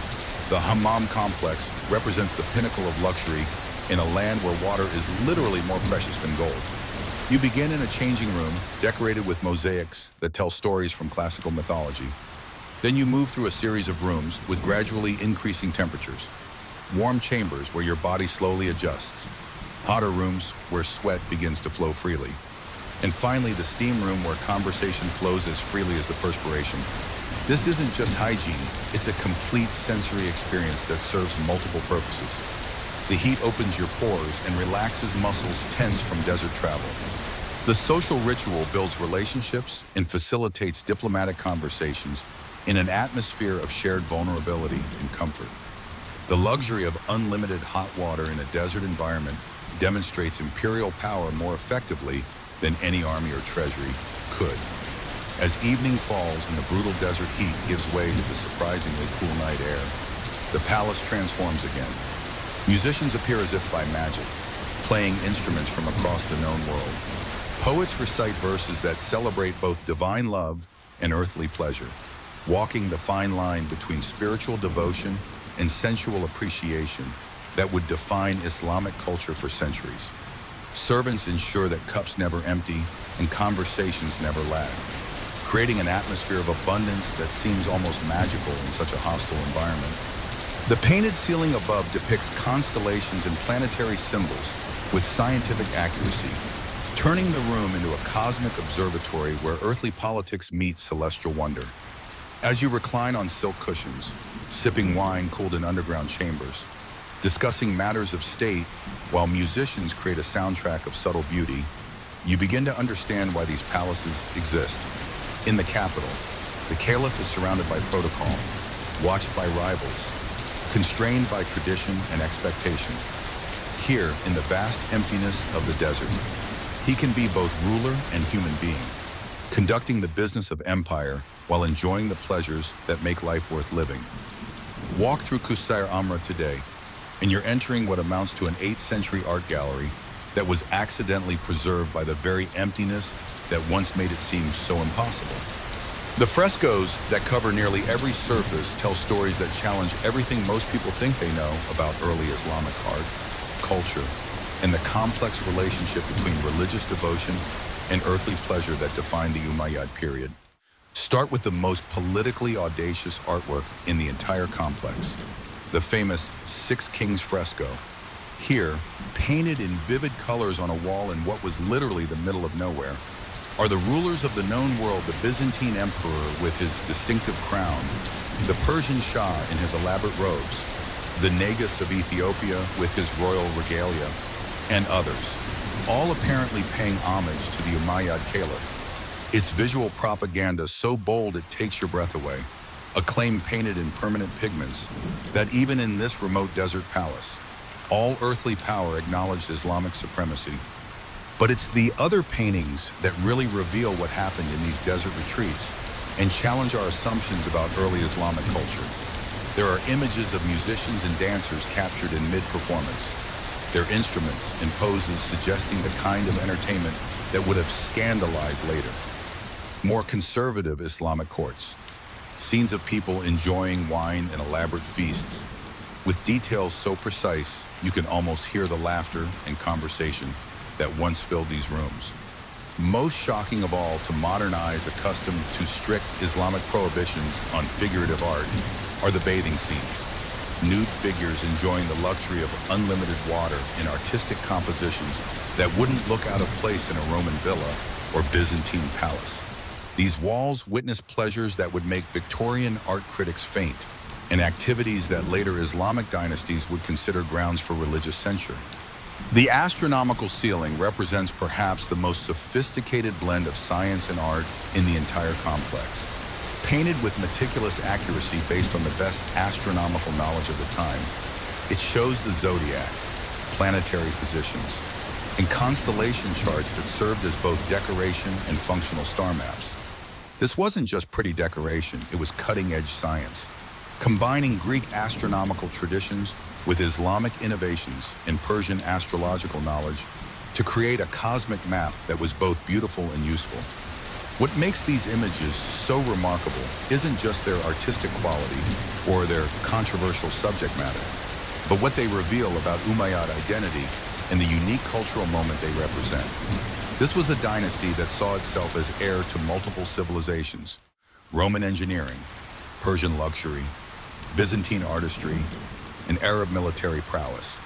Speaker 1: the hammam complex represents the pinnacle of luxury in a land where water is literally more precious than gold. You begin in a changing room decorated with mosaics that tell stories from classical mythology. Then you move through a series of rooms with gradually increasing temperatures. Warm chambers where your body slowly adjusts. Hotter rooms where sweat begins to flow freely. And finally, the steam room where conversation flows as freely as the perspiration. This isn't just hygiene, it's a complete sensory experience that serves multiple purposes. The heat opens your pores and relaxes muscles tense from desert travel. The social ritual builds relationships and facilitates diplomatic conversations in an atmosphere of shared vulnerability and comfort. The luxury of unlimited hot water in a desert environment demonstrates imperial power more effectively than any army or treasury could. As evening falls and the brutal desert heat gives way to the surprisingly cool night air, the palace transforms again. Musicians appear as if by magic, playing instruments from across the known world. Poets recite verses that celebrate both divine love and earthly pleasure, walking the fine line between spiritual devotion and sensual appreciation that would define Islamic culture for centuries. Servants ensure that cups never empty and conversations never lag, creating an atmosphere of abundance that seems almost magical in such a hostile environment. The painted ceiling above depicts constellations and planetary symbols with scientific accuracy, turning the room into a cosmic observatory where earthly politics meet celestial wonder. As you recline on silk cushions, sipping wine cooled in underground chambers, discussing matters of state while musicians create a soundtrack of subtle beauty, you begin to understand why these palaces exist. In the capital, the caliph is surrounded by protocol, watched by rivals, constrained by tradition and expectation. Here, in the vast emptiness of the desert, he can be both ruler and human being, conducting the business of empire while enjoying the pleasures that make life worth living. Walk through Qusair Amra today, and you're entering what amounts to an 8th century art gallery that was accidentally preserved by the very emptiness that once made it seem so impossible. The frescoes that cover nearly every surface tell stories that challenge everything most people think they know about early Islamic art, culture, and the complex relationship between religious devotion and earthly pleasure that defined the Umayyad period. Start with the most politically audacious artwork in the entire complex, the famous Six Kings fresco. Here, painted in vivid colors on a wall in what was literally the middle of nowhere, are the rulers of the known world, the Byzantine emperor with his distinctive crown, the Persian Shah in his elaborate robes, the Negus of Ethiopia with his royal regalia, and others, all apparently paying homage to the Umayyad Caliph. Its visual propaganda so bold it takes your breath away, a claim painted in permanent pigments that even in this remote desert palace, all earthly power acknowledged Islamic supremacy. But it's the other paintings that really reveal what happened in these desert retreats and challenge our assumptions about early Islamic culture. There are images of musicians and dancers captured in mid-performance, their instruments and poses suggesting the kind of entertainment that would have scandalized later. More conservative Islamic courts, scenes of people enjoying wine and elaborate feasts, with details so precise you can almost hear the laughter and conversation that once filled these rooms. Most shocking of all to modern eyes accustomed to strict Islamic prohibitions on figurative art are the bathing scenes. Nude figures enjoying the luxury of unlimited water in artistic compositions that wouldn't look out of place in a Roman villa or Byzantine palace. These walls witness pleasures that would make Victorian art critics faint, and activities that later Islamic dynasties would consider grounds for religious censure. The astronomical ceiling represents perhaps the most sophisticated blend of science and art in the entire complex. Painted with meticulous accuracy based on the best astronomical knowledge of the time, it shows the zodiac, planetary positions, and constellation charts that served as both decoration and functional star maps. This wasn't just pretty decoration, it was cutting-edge science, combining Greek astronomical traditions with Islamic innovations and Persian astrological knowledge to create a cosmic map that was both beautiful and useful. What makes these images so remarkable isn't just their artistic quality or their controversial subject matter, but what they reveal about Umayyad identity and the unique cultural moment they represent. This was a dynasty that saw itself as heir to multiple civilizations: Roman engineering, Persian luxury, Byzantine artistry, and Arab military prowess.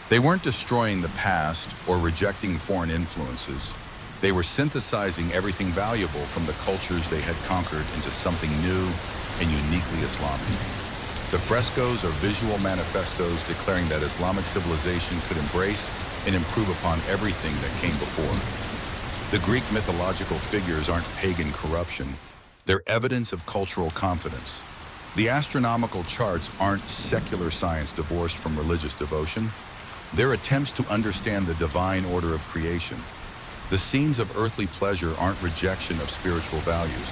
Speaker 1: They weren't destroying the past or rejecting foreign influences. They were synthesizing everything valuable from the cultures they had conquered into something new and uniquely Islamic. The frescoes are visual manifestos declaring that Islamic civilization could embrace and improve upon everything that came before. The Greek mythological figures aren't pagan corruption. They're evidence of cultural confidence. The astronomical charts aren't secular science divorced from religious devotion. They're attempts to understand the divine order of creation. The scenes of earthly pleasure aren't rejection of spiritual values.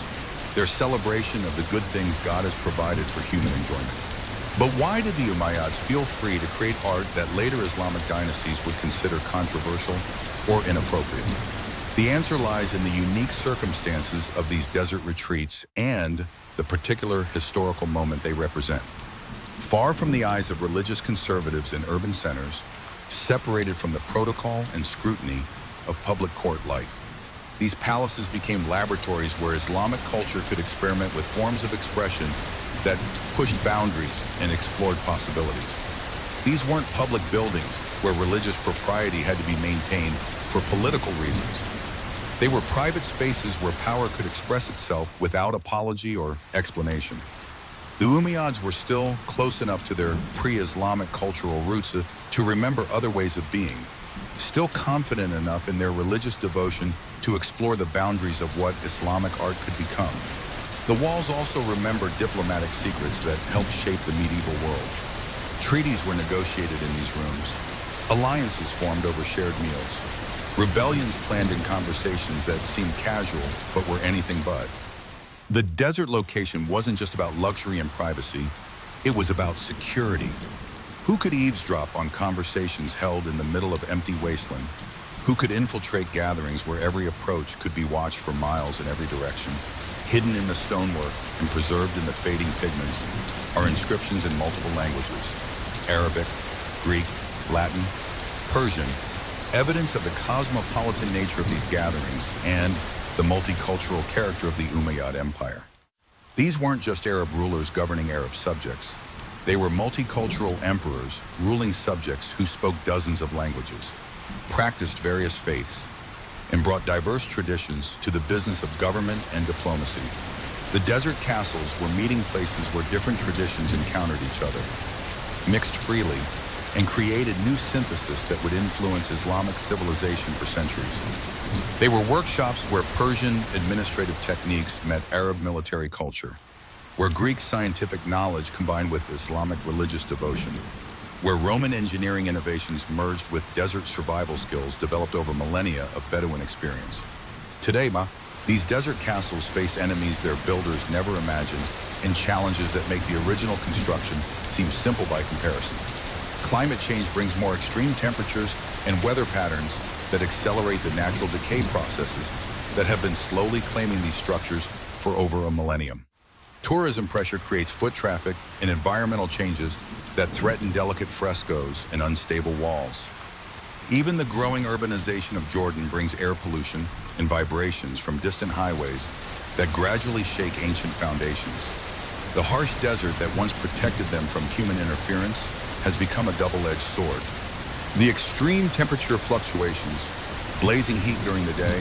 Speaker 1: They're celebration of the good things God has provided for human enjoyment. But why did the Umayyads feel free to create art that later Islamic dynasties would consider controversial or inappropriate? The answer lies in the unique circumstances of these desert retreats and the particular historical moment they represent. Far from the eyes of religious conservatives in urban centers, separated from the protocol and scrutiny of public court life, these palaces became laboratories where Islamic culture could experiment with forms of expression that pushed boundaries and explored possibilities. These weren't public buildings where religious propriety had to be maintained for political reasons. They were private spaces where power could express itself without apology or explanation. The Umayyads were still close enough to their pre-Islamic cultural roots to remember other ways of being, still confident enough in their religious devotion to explore the boundaries of what Islamic art could become. The walls also remember diplomatic secrets that helped shape the medieval world. Treaties were negotiated in these rooms. Alliances formed over shared meals. Rebellions planned in conversations that seemed casual but were anything but. The desert location wasn't just about luxury and privacy, it was about security. Who could eavesdrop on conversations held in the middle of empty wasteland? Who could infiltrate gatherings where every approach could be watched for miles in every direction? Hidden in the stonework and preserved in the fading pigments are inscriptions in multiple languages: Arabic, Greek, Latin, Persian, evidence of the cosmopolitan nature of these gatherings and the multicultural character of the Umayyad Empire. These weren't just Arab rulers governing Arab subjects. They were multicultural emperors ruling subjects who spoke dozens of languages, practiced various faiths, and brought diverse traditions to the business of government and diplomacy. The desert castles were meeting places where different traditions encountered each other, mixed freely, and created new synthesis that would influence Islamic civilization for centuries. They were workshops where Persian administrative techniques met Arab military culture, where Greek scientific knowledge combined with Islamic religious devotion, where Roman engineering innovations merged with desert survival skills developed over millennia of Bedouin experience. Today, these desert castles face enemies their builders never imagined and challenges that make the original construction seem simple by comparison. Climate change brings more extreme temperatures and weather patterns that accelerate the natural decay processes that have been slowly claiming these structures for over a millennium. Tourism pressure creates foot traffic and environmental changes that threaten delicate frescoes and unstable walls. Even the growing urbanization of Jordan brings air pollution and vibrations from distant highways that gradually shake ancient foundations. The harsh desert that once protected them from human interference has become a double-edged sword. The extreme temperature fluctuations, blazing heat during the day,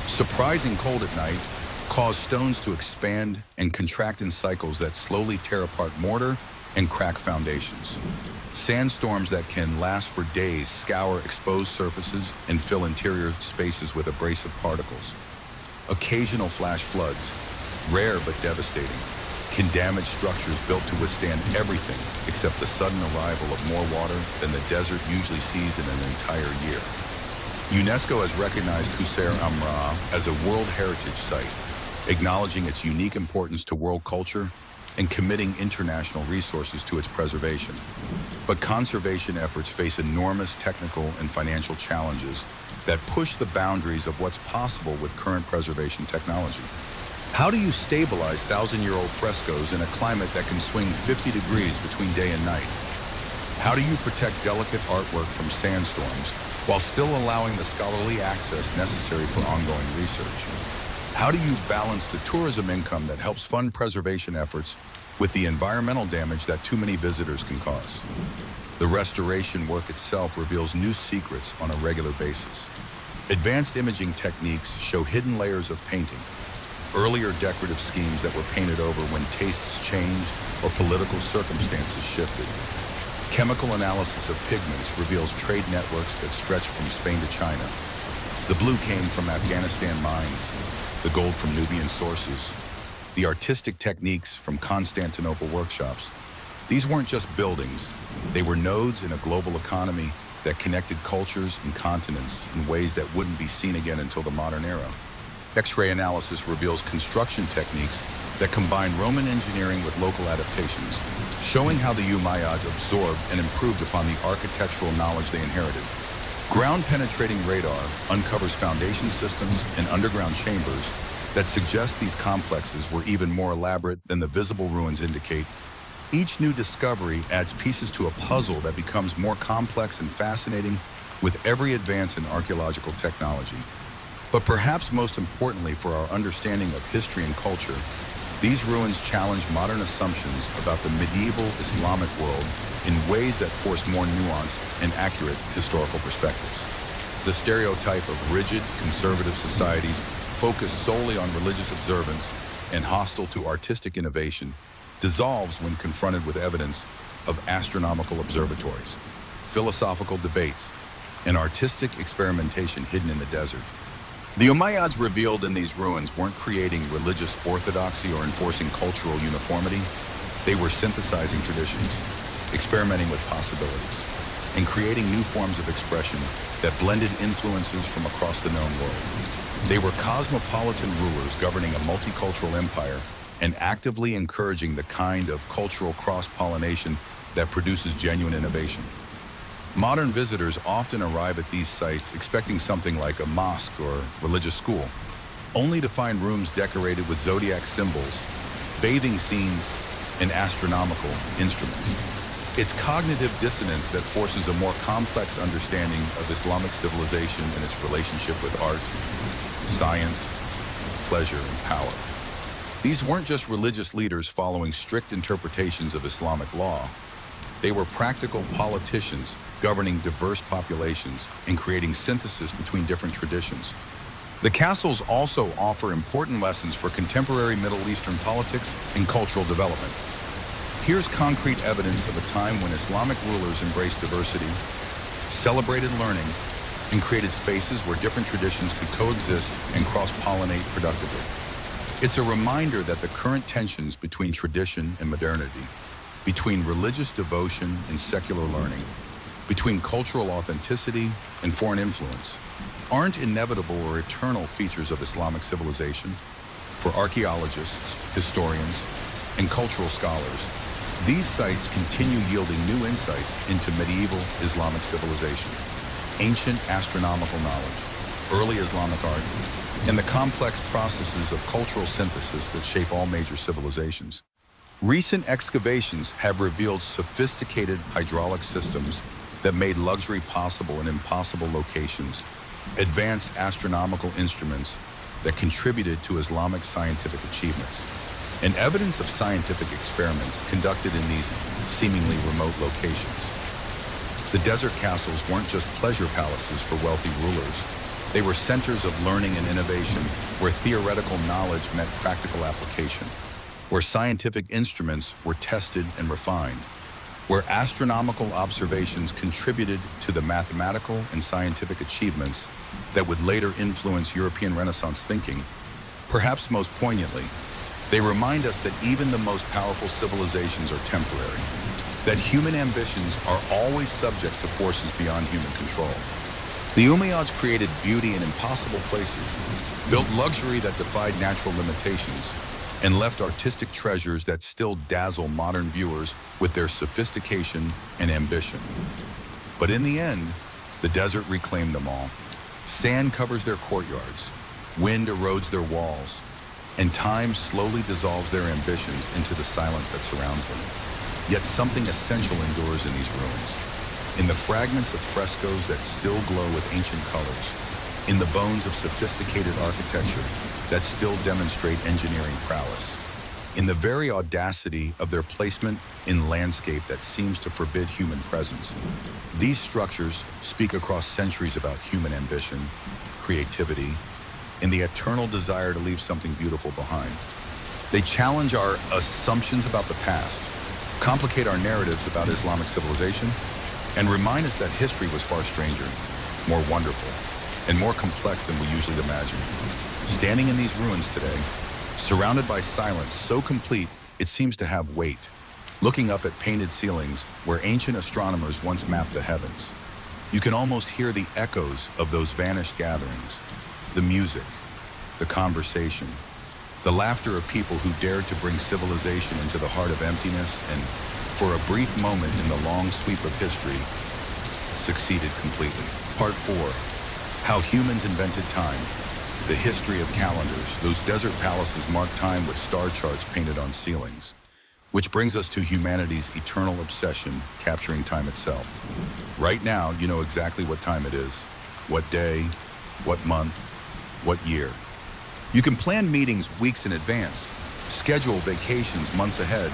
Speaker 1: surprising cold at night, cause stones to expand and contract in cycles that slowly tear apart mortar and crack foundations. Sandstorms that can last for days scour exposed surfaces and fill interior spaces with abrasive particles. Occasional flash floods, rare but devastating, can damage structures built to withstand everything except the sudden arrival of more water than the desert usually sees in an entire year. UNESCO has recognized Qusayr Amra as a World Heritage Site, acknowledging its unique importance to world culture and committing international resources to its preservation. But conservation efforts face enormous technical and financial challenges that push the boundaries of what's possible with current preservation technology. How do you stabilize thousand-year-old frescoes in a climate that can swing 50 degrees between day and night? How do you protect delicate artwork from sandstorms while still allowing the scholarly access necessary for ongoing research? How do you balance the tourism income that helps fund preservation efforts with the environmental damage that too many visitors can cause. The restoration work itself reveals new secrets on a regular basis. Advanced imaging techniques show hidden layers of painting, earlier decorative schemes that were painted over when tastes changed or political circumstances shifted. Chemical analysis of pigments reveals trade networks that stretch from Spain to China. The blue came from Afghanistan mines, the gold from Nubian sources, the artistic techniques from Constantinople workshops. These weren't just buildings, they were nodes in a global economy that connected cultures and continents in ways that wouldn't be seen again until the modern era. X-ray analysis reveals construction techniques that combine Roman engineering with local adaptations, showing how the Umayyads absorbed and improved upon the architectural knowledge they inherited. Ground-penetrating radar uncovers foundation systems and underground chambers that suggest these complexes were even more elaborate than the visible ruins indicate. Each new discovery adds pieces to a puzzle that becomes more complex and fascinating with every advance in archaeological technology. But perhaps most importantly for our understanding of history and culture, these ruins challenge modern assumptions about the medieval Islamic world in ways that force more nuanced and accurate historical perspectives. The stereotype of rigid, conservative societies focused solely on religious observance and hostile to artistic innovation dissolves when confronted with evidence of astronomical observatories, philosophical debates, and artistic experimentation hidden in the desert. The Umayyads revealed in these ruins weren't creating religious orthodoxy or enforcing cultural uniformity. They were synthesizing traditions, experimenting with possibilities, and creating new forms of expression that blended influences from across the known world. They were cosmopolitan rulers governing a multicultural empire and actively encouraging the kind of cultural cross-pollination that produces genuine innovation. Modern visitors often arrive at these sites expecting something like a mosque or religious school, only to find rooms decorated with zodiac symbols, bathing scenes, and astronomical instruments. It's cognitive dissonance that forces a more complex understanding of Islamic civilization and its relationship with art, science, pleasure, and power. These weren't just religious leaders following strict interpretations of Islamic law. They were practical politicians governing diverse populations and creating synthesis between different traditions. The castles also offer important lessons for contemporary Middle Eastern politics and cultural development. Here's concrete evidence of a time when Islamic rulers embraced diversity, celebrated learning, and created spaces where different traditions could coexist and cross-pollinate productively. It's a reminder that the current tensions between tradition and modernity, between religious devotion and secular learning, between cultural authenticity and foreign influence, aren't inevitable or eternal features of Islamic civilization. For archaeologists, historians, and cultural scholars, these sites continue yielding new insights into medieval Islamic civilization, ancient astronomical knowledge, early Islamic art, and the complex processes of cultural synthesis that shape all major civilizations. Recent excavations have revealed sophisticated hydraulic systems that made luxury possible in impossible locations, advanced astronomical instruments that contributed to Islamic scientific achievements, and evidence of scientific experiments conducted in these seemingly remote locations. The desert castles weren't just pleasure palaces for wealthy rulers. They were centers of learning and innovation where theoretical knowledge met practical application, where scientific instruments were tested and refined, where astronomical observations contributed to the mathematical and scientific achievements that would later influence European Renaissance thinking. Perhaps most poignantly, they remind us that even the most powerful civilizations are temporary, that human ambitions are always subject to forces beyond human control. The Umayyads created beauty in impossible places, built luxury that defied natural limitations, and left artistic treasures that still dazzle modern viewers with their sophistication and ambition. But in the end, the desert reclaimed them all. Sand covers their courtyards, wind erodes their walls, and time slowly dissolves their ambitions into the silence that surrounds them. Yet something essential endures in these ruins. In the fragments of frescoes that still glow with ancient colors, in the bones of sophisticated architecture that still demonstrate engineering prowess. in the very audacity of their placement in landscape that seems to forbid human presence. These structures speak across centuries about human ambition, creativity, and the eternal desire to leave something beautiful behind. They challenge our assumptions about the past, complicate our narratives about Islamic civilization, and remind us that history was far stranger, more wonderful, and more complex than we usually imagine. Standing in these ruins today, surrounded by silence so complete it seems to have weight, looking up at painted ceilings where ancient astronomers once mapped the heavens, you can almost hear the echoes of those vanished gatherings, the music, the conversation, the laughter of people who dared to bring civilization into the heart of emptiness and, for a brief moment in the long sweep of history, succeeded completely. Part 4. How humans invented time. The history of calendars. Those desert palaces mark time with star charts painted on ceilings. Which brings us to humanity's eternal obsession, capturing time itself. Right now, you know exactly what time it is, what day, what month, what year. You can plan meetings weeks in advance, schedule vacations months ahead,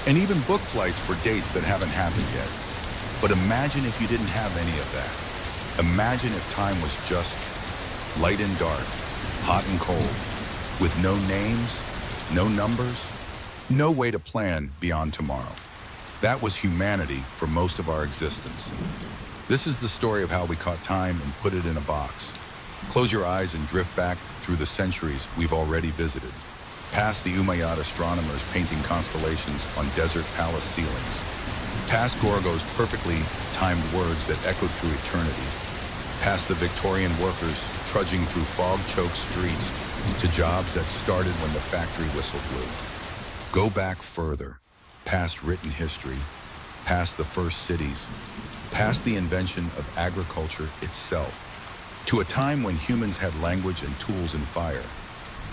Speaker 1: and even book flights for dates that haven't happened yet. But imagine if you didn't have any of that. Imagine if time was just light and dark, hot and cold, with no names, no numbers, no way to plan beyond tomorrow. That was humanity for most of our existence. This is the story of how we caught time and put it in a box. Close your eyes and drift back through the centuries we've already visited, past the Umayyad astronomers painting constellations on desert palace ceilings, past Gorgo's perfectly timed words that echoed through eternity, past the Victorian workers trudging through fog-choked streets to jobs that started when the factory whistle blew. Go back further, past written history, past the first cities, past the invention of agriculture itself, to a time when humans had language and tools and fire,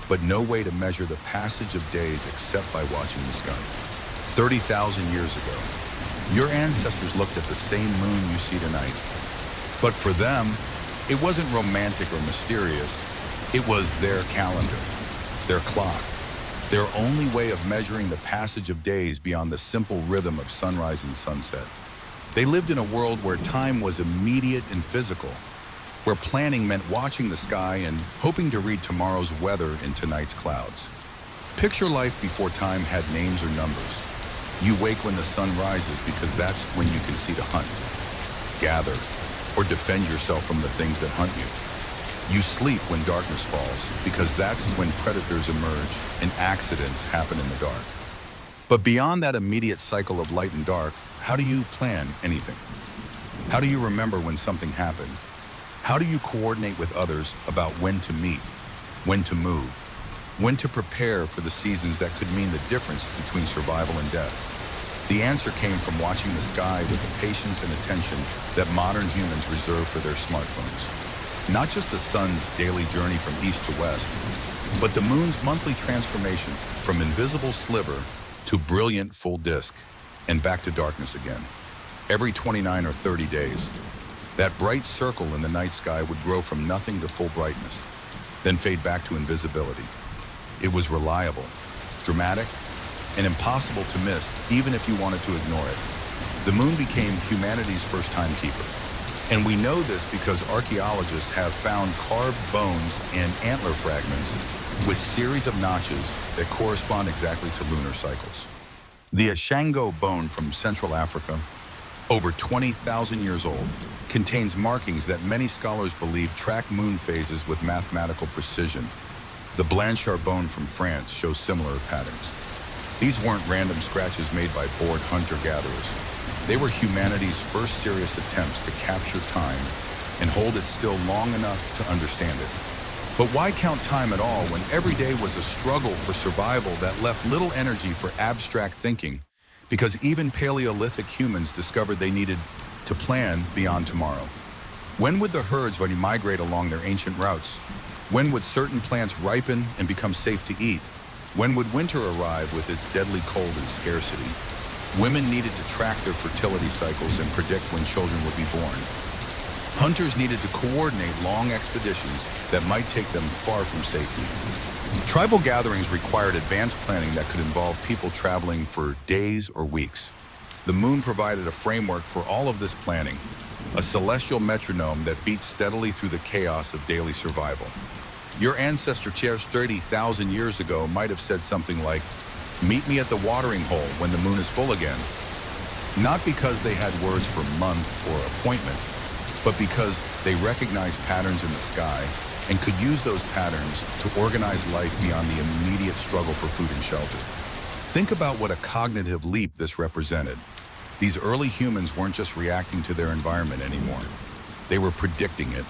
Speaker 1: but no way to measure the passage of days except by watching the sky. 30,000 years ago, your ancestors looked at the same moon you see tonight. But for them, it wasn't romantic or mysterious. It was their calendar, their clock, their only way of measuring the passage of days beyond the simple rhythm of sunrise and sunset. They lived in a world where time was immediate and physical, where planning meant watching the sky and hoping to read tomorrow's weather in tonight's clouds. Picture life before time had names or numbers. You wake when the sun rises because that's when you can see to hunt, gather, or defend yourself from the things that hunt you. You sleep when darkness falls because that's when predators emerge and accidents happen in the dark. But beyond that immediate cycle of light and dark, how do you plan anything? How do you remember when something happened? How do you coordinate with others about when to meet, when to move, when to prepare for the seasons that could mean the difference between survival and death? The answer came from watching the sky with the patience and attention that modern humans reserve for their smartphones. Not just the sun's daily journey from east to west, but the moon's monthly transformation from invisible sliver to brilliant full disk and back to darkness again. Every 29 or 30 days, that bright circle in the night sky would grow from nothing to full brightness, then fade back to invisibility. It was reliable, dramatic, and impossible to miss even if you wanted to ignore it. The moon became humanity's first timekeeper. And we know this because archaeologists have found carved bones and antler fragments with series of notches that correspond exactly to lunar cycles. The Ashango bone from Central Africa, over 20,000 years old, contains markings that many scholars believe track moon phases with mathematical precision. The Blanchard bone from France shows similar patterns. These weren't random scratches made by bored hunter-gatherers. They were humanity's first serious attempts to capture time and hold it still long enough to understand it. But why count time at all when every day was a struggle for survival that left little energy for abstract thinking? Because even Paleolithic humans discovered they needed to plan beyond tomorrow. When would the herds migrate along their ancient routes? When would certain plants ripen and become safe to eat? When would winter arrive with its deadly cold and scarcity? Women needed to track their fertility cycles and predict when children would be born. Hunters needed to coordinate long expeditions that might take them far from safety. Tribal gatherings required advanced planning that could involve people traveling for days or weeks. The moon provided a framework for all of this planning, a celestial metronome that beats steadily through the chaos of daily survival. Your ancestor 30,000 years ago might have said something like, "Meet me at the watering hole when the moon is full again." Not because they had words for month or appointment, but because they recognized patterns in the sky and could use those patterns to organize life beyond the immediate struggle for food and shelter. Think about what a cognitive leap this represented. These early humans weren't just reacting to their environment anymore. They were predicting it,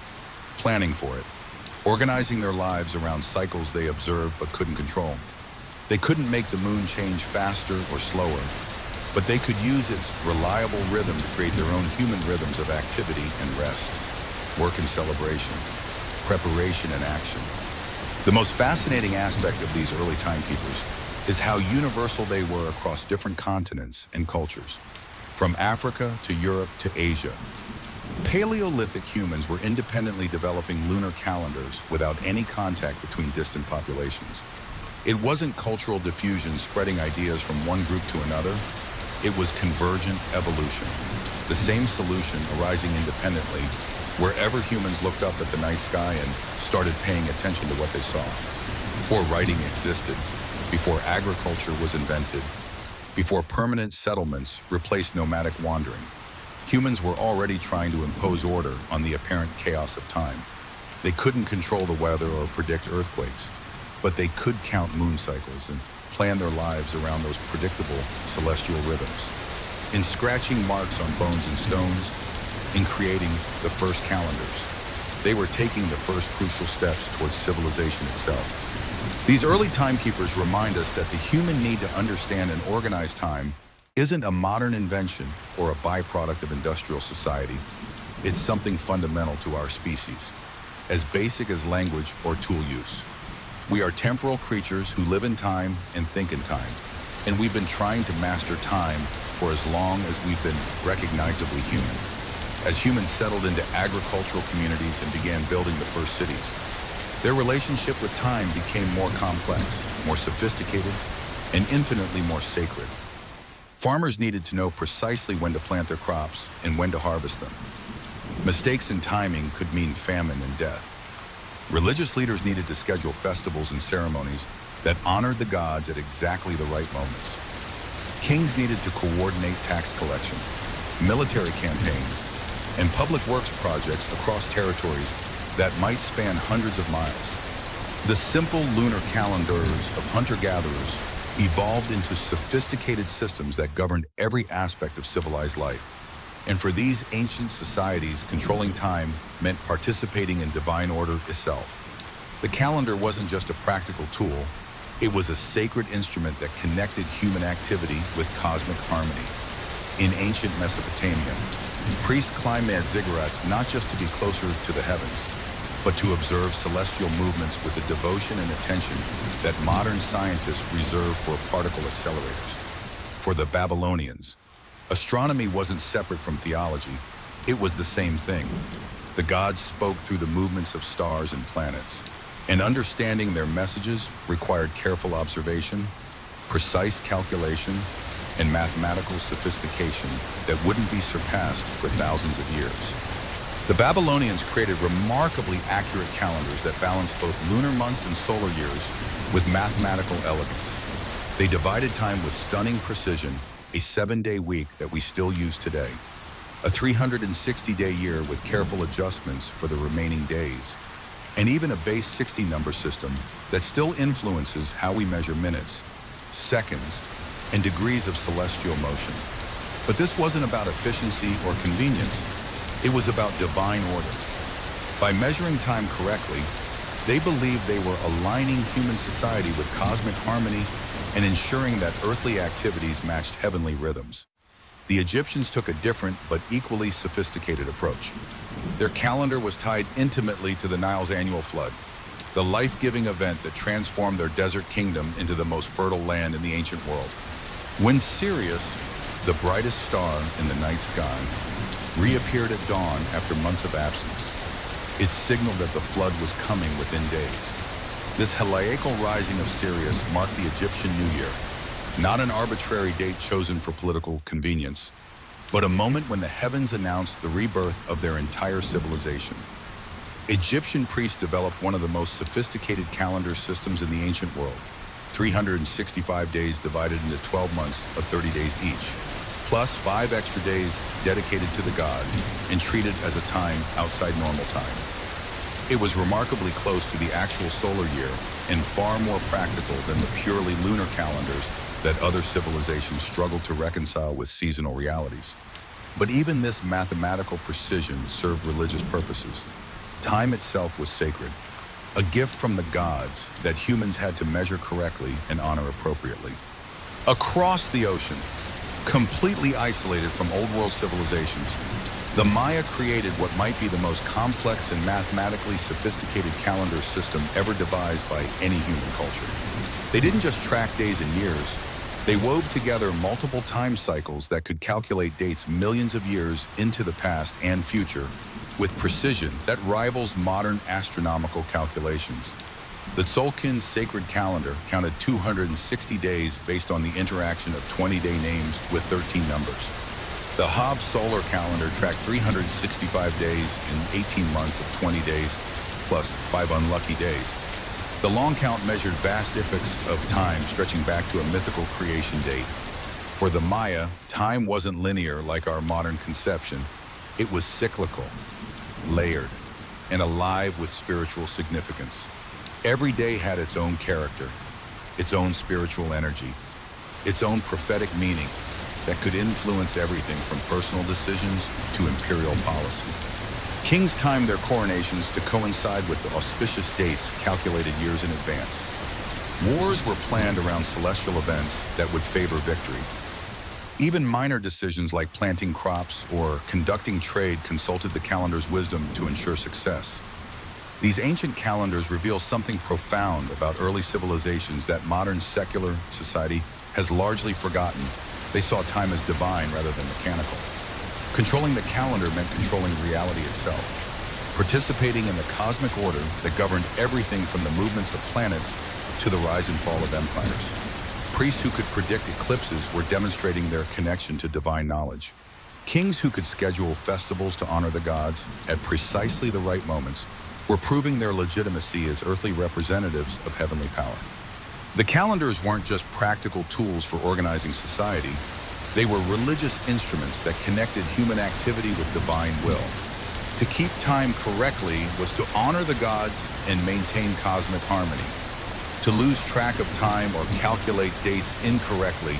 Speaker 1: planning for it, organizing their lives around cycles they observed but couldn't control. They couldn't make the moon change faster or slower, but they could use its reliable rhythm to create their own human rhythms of activity and rest, work and celebration, preparation and action. The most fascinating aspect of these early timekeepers is how universal they were across different continents and cultures, from Africa to Europe to Asia. Paleolithic humans were independently developing lunar calendars without any contact between distant populations. It wasn't cultural diffusion spreading ideas from one group to another. It was convergent evolution, the same solution arising independently wherever humans looked up at the night sky and started paying attention to what they saw. Before writing existed, before agriculture was invented, before permanent settlements replaced nomadic wandering, humans were already trying to impose order on the apparent chaos of time. They couldn't control the weather or predict earthquakes, but they could count moon cycles and plan their lives around those predictable celestial rhythms. In scratching marks on bones and stones, in creating the first calendars, they were taking the first crucial steps towards civilization itself. These early timekeepers remind us that the human need to understand and organize time isn't a modern invention or a byproduct of industrial society. It's something fundamental to our species, as basic as language or tool use. We are temporal creatures who live in time and think in time, and we've been trying to master time for as long as we've been recognizably human. As humans settled into agricultural communities and began building the first cities, their relationship with time became more complex, more sophisticated, and infinitely more sacred. Farmers needed to know precisely when to plant their crops and when to harvest them. Mistakes in timing could mean famine and death. Religious leaders needed to schedule festivals and ceremonies that honored the gods at exactly the right moments. Kings needed to coordinate tax collection, military campaigns, and public works projects across territories that might span hundreds of miles. The simple lunar calendars of hunter-gatherers evolved into sophisticated systems that governed every aspect of civilized life. And for these ancient societies, controlling time meant participating in divine order itself. The calendar wasn't just a practical tool, it was a sacred instrument that connected human activity with cosmic harmony. In ancient Mesopotamia, priests climbed at ziggurats not just to be closer to the heavens, but to observe celestial movements with a devotion and attention that modern scientists reserve for particle accelerators. For the Babylonians, astronomy wasn't separate from theology, it was the same thing. The gods spoke through the movements of stars and planets, and understanding their messages required careful observation, precise calculation, and mathematical sophistication that wouldn't be surpassed for thousands of years. The Babylonians created remarkably accurate calendars that balanced both lunar months and solar years with mathematical elegance. They divided time with stunning precision, a 7-day week that we still use today, a 360-day year with careful adjustments for the remaining days, and even a base 60 number system that still influences how we measure minutes, seconds, and degrees of celestial motion. But this wasn't about efficiency or convenience. It was about divine order. By measuring time correctly, they believed they were aligning human society with cosmic harmony and ensuring that earthly activities matched heavenly rhythms. The Egyptians took a different but equally sophisticated approach. Their calendar was tied intimately to the Nile's annual flood, the life-giving event that transformed their desert kingdom into the most fertile land in the ancient world. When Sirius, the brightest star in the night sky, reappeared at dawn after months of absence, it signaled that the flood was coming within days. This heliacal rising of Sirius marked the Egyptian New Year, not an arbitrary date chosen for political convenience, but a moment when the heavens announced the rebirth of their entire civilization. Egyptian priests developed one of the most sophisticated calendar systems in the ancient world, 365 days divided into 12 months of 30 days each, plus 5 extra days dedicated to the gods and treated as a time outside normal time. It was remarkably close to the actual solar year and far more practical than the purely lunar calendars that other civilizations struggled to reconcile with seasonal realities. But even this mathematical precision served religious purposes. Time itself was sacred, a gift from the gods that humans had to measure correctly and honor appropriately. Across the ocean, completely isolated from old world civilizations, the Maya created what might be the most complex and mathematically sophisticated calendar system ever devised by any human culture. They didn't just track days and years, they wove together multiple time cycles that could calculate dates millions of years into the past and future with precision that rivals modern astronomical calculations. The Tzolk'in sacred calendar counted 260 days based on the interaction of 20-day names with 13 numbers. The Hobbs solar calendar tracked 365 days in 18 months of 20 days, plus 5 unlucky days. The long count measured vast epochs of time stretching back to a mythical creation date. For the Maya, time wasn't linear like our modern conception. It was cyclical, layered, and alive with spiritual significance. Every day had its own character, its own spiritual energy, its own prophetic meaning that could influence everything from personal decisions to imperial policy. Kings timed their coronations to coincide with the auspicious dates calculated years in advance. Wars were planned around celestial events that would favor victory. Even minor decisions like planting crops or conducting trade consulted the calendar's wisdom to ensure success. These ancient calendars reveal something profound about early civilizations that modern secular society has largely forgotten. They saw time as divine rather than mechanical. Controlling the calendar meant controlling reality itself, participating in the cosmic order that governed everything from the movements of planets to the rise and fall of empires. Priests who could predict eclipses were demonstrating their connection to divine knowledge. Kings who could schedule festivals to honor the gods at precisely the right moments were proving their legitimacy as earthly representatives of heavenly power. The calendars weren't just practical tools for organizing society. They were religious instruments that connected human activity with divine will. To keep time correctly was to honor the gods and maintain cosmic harmony. To lose track of time or calculate dates incorrectly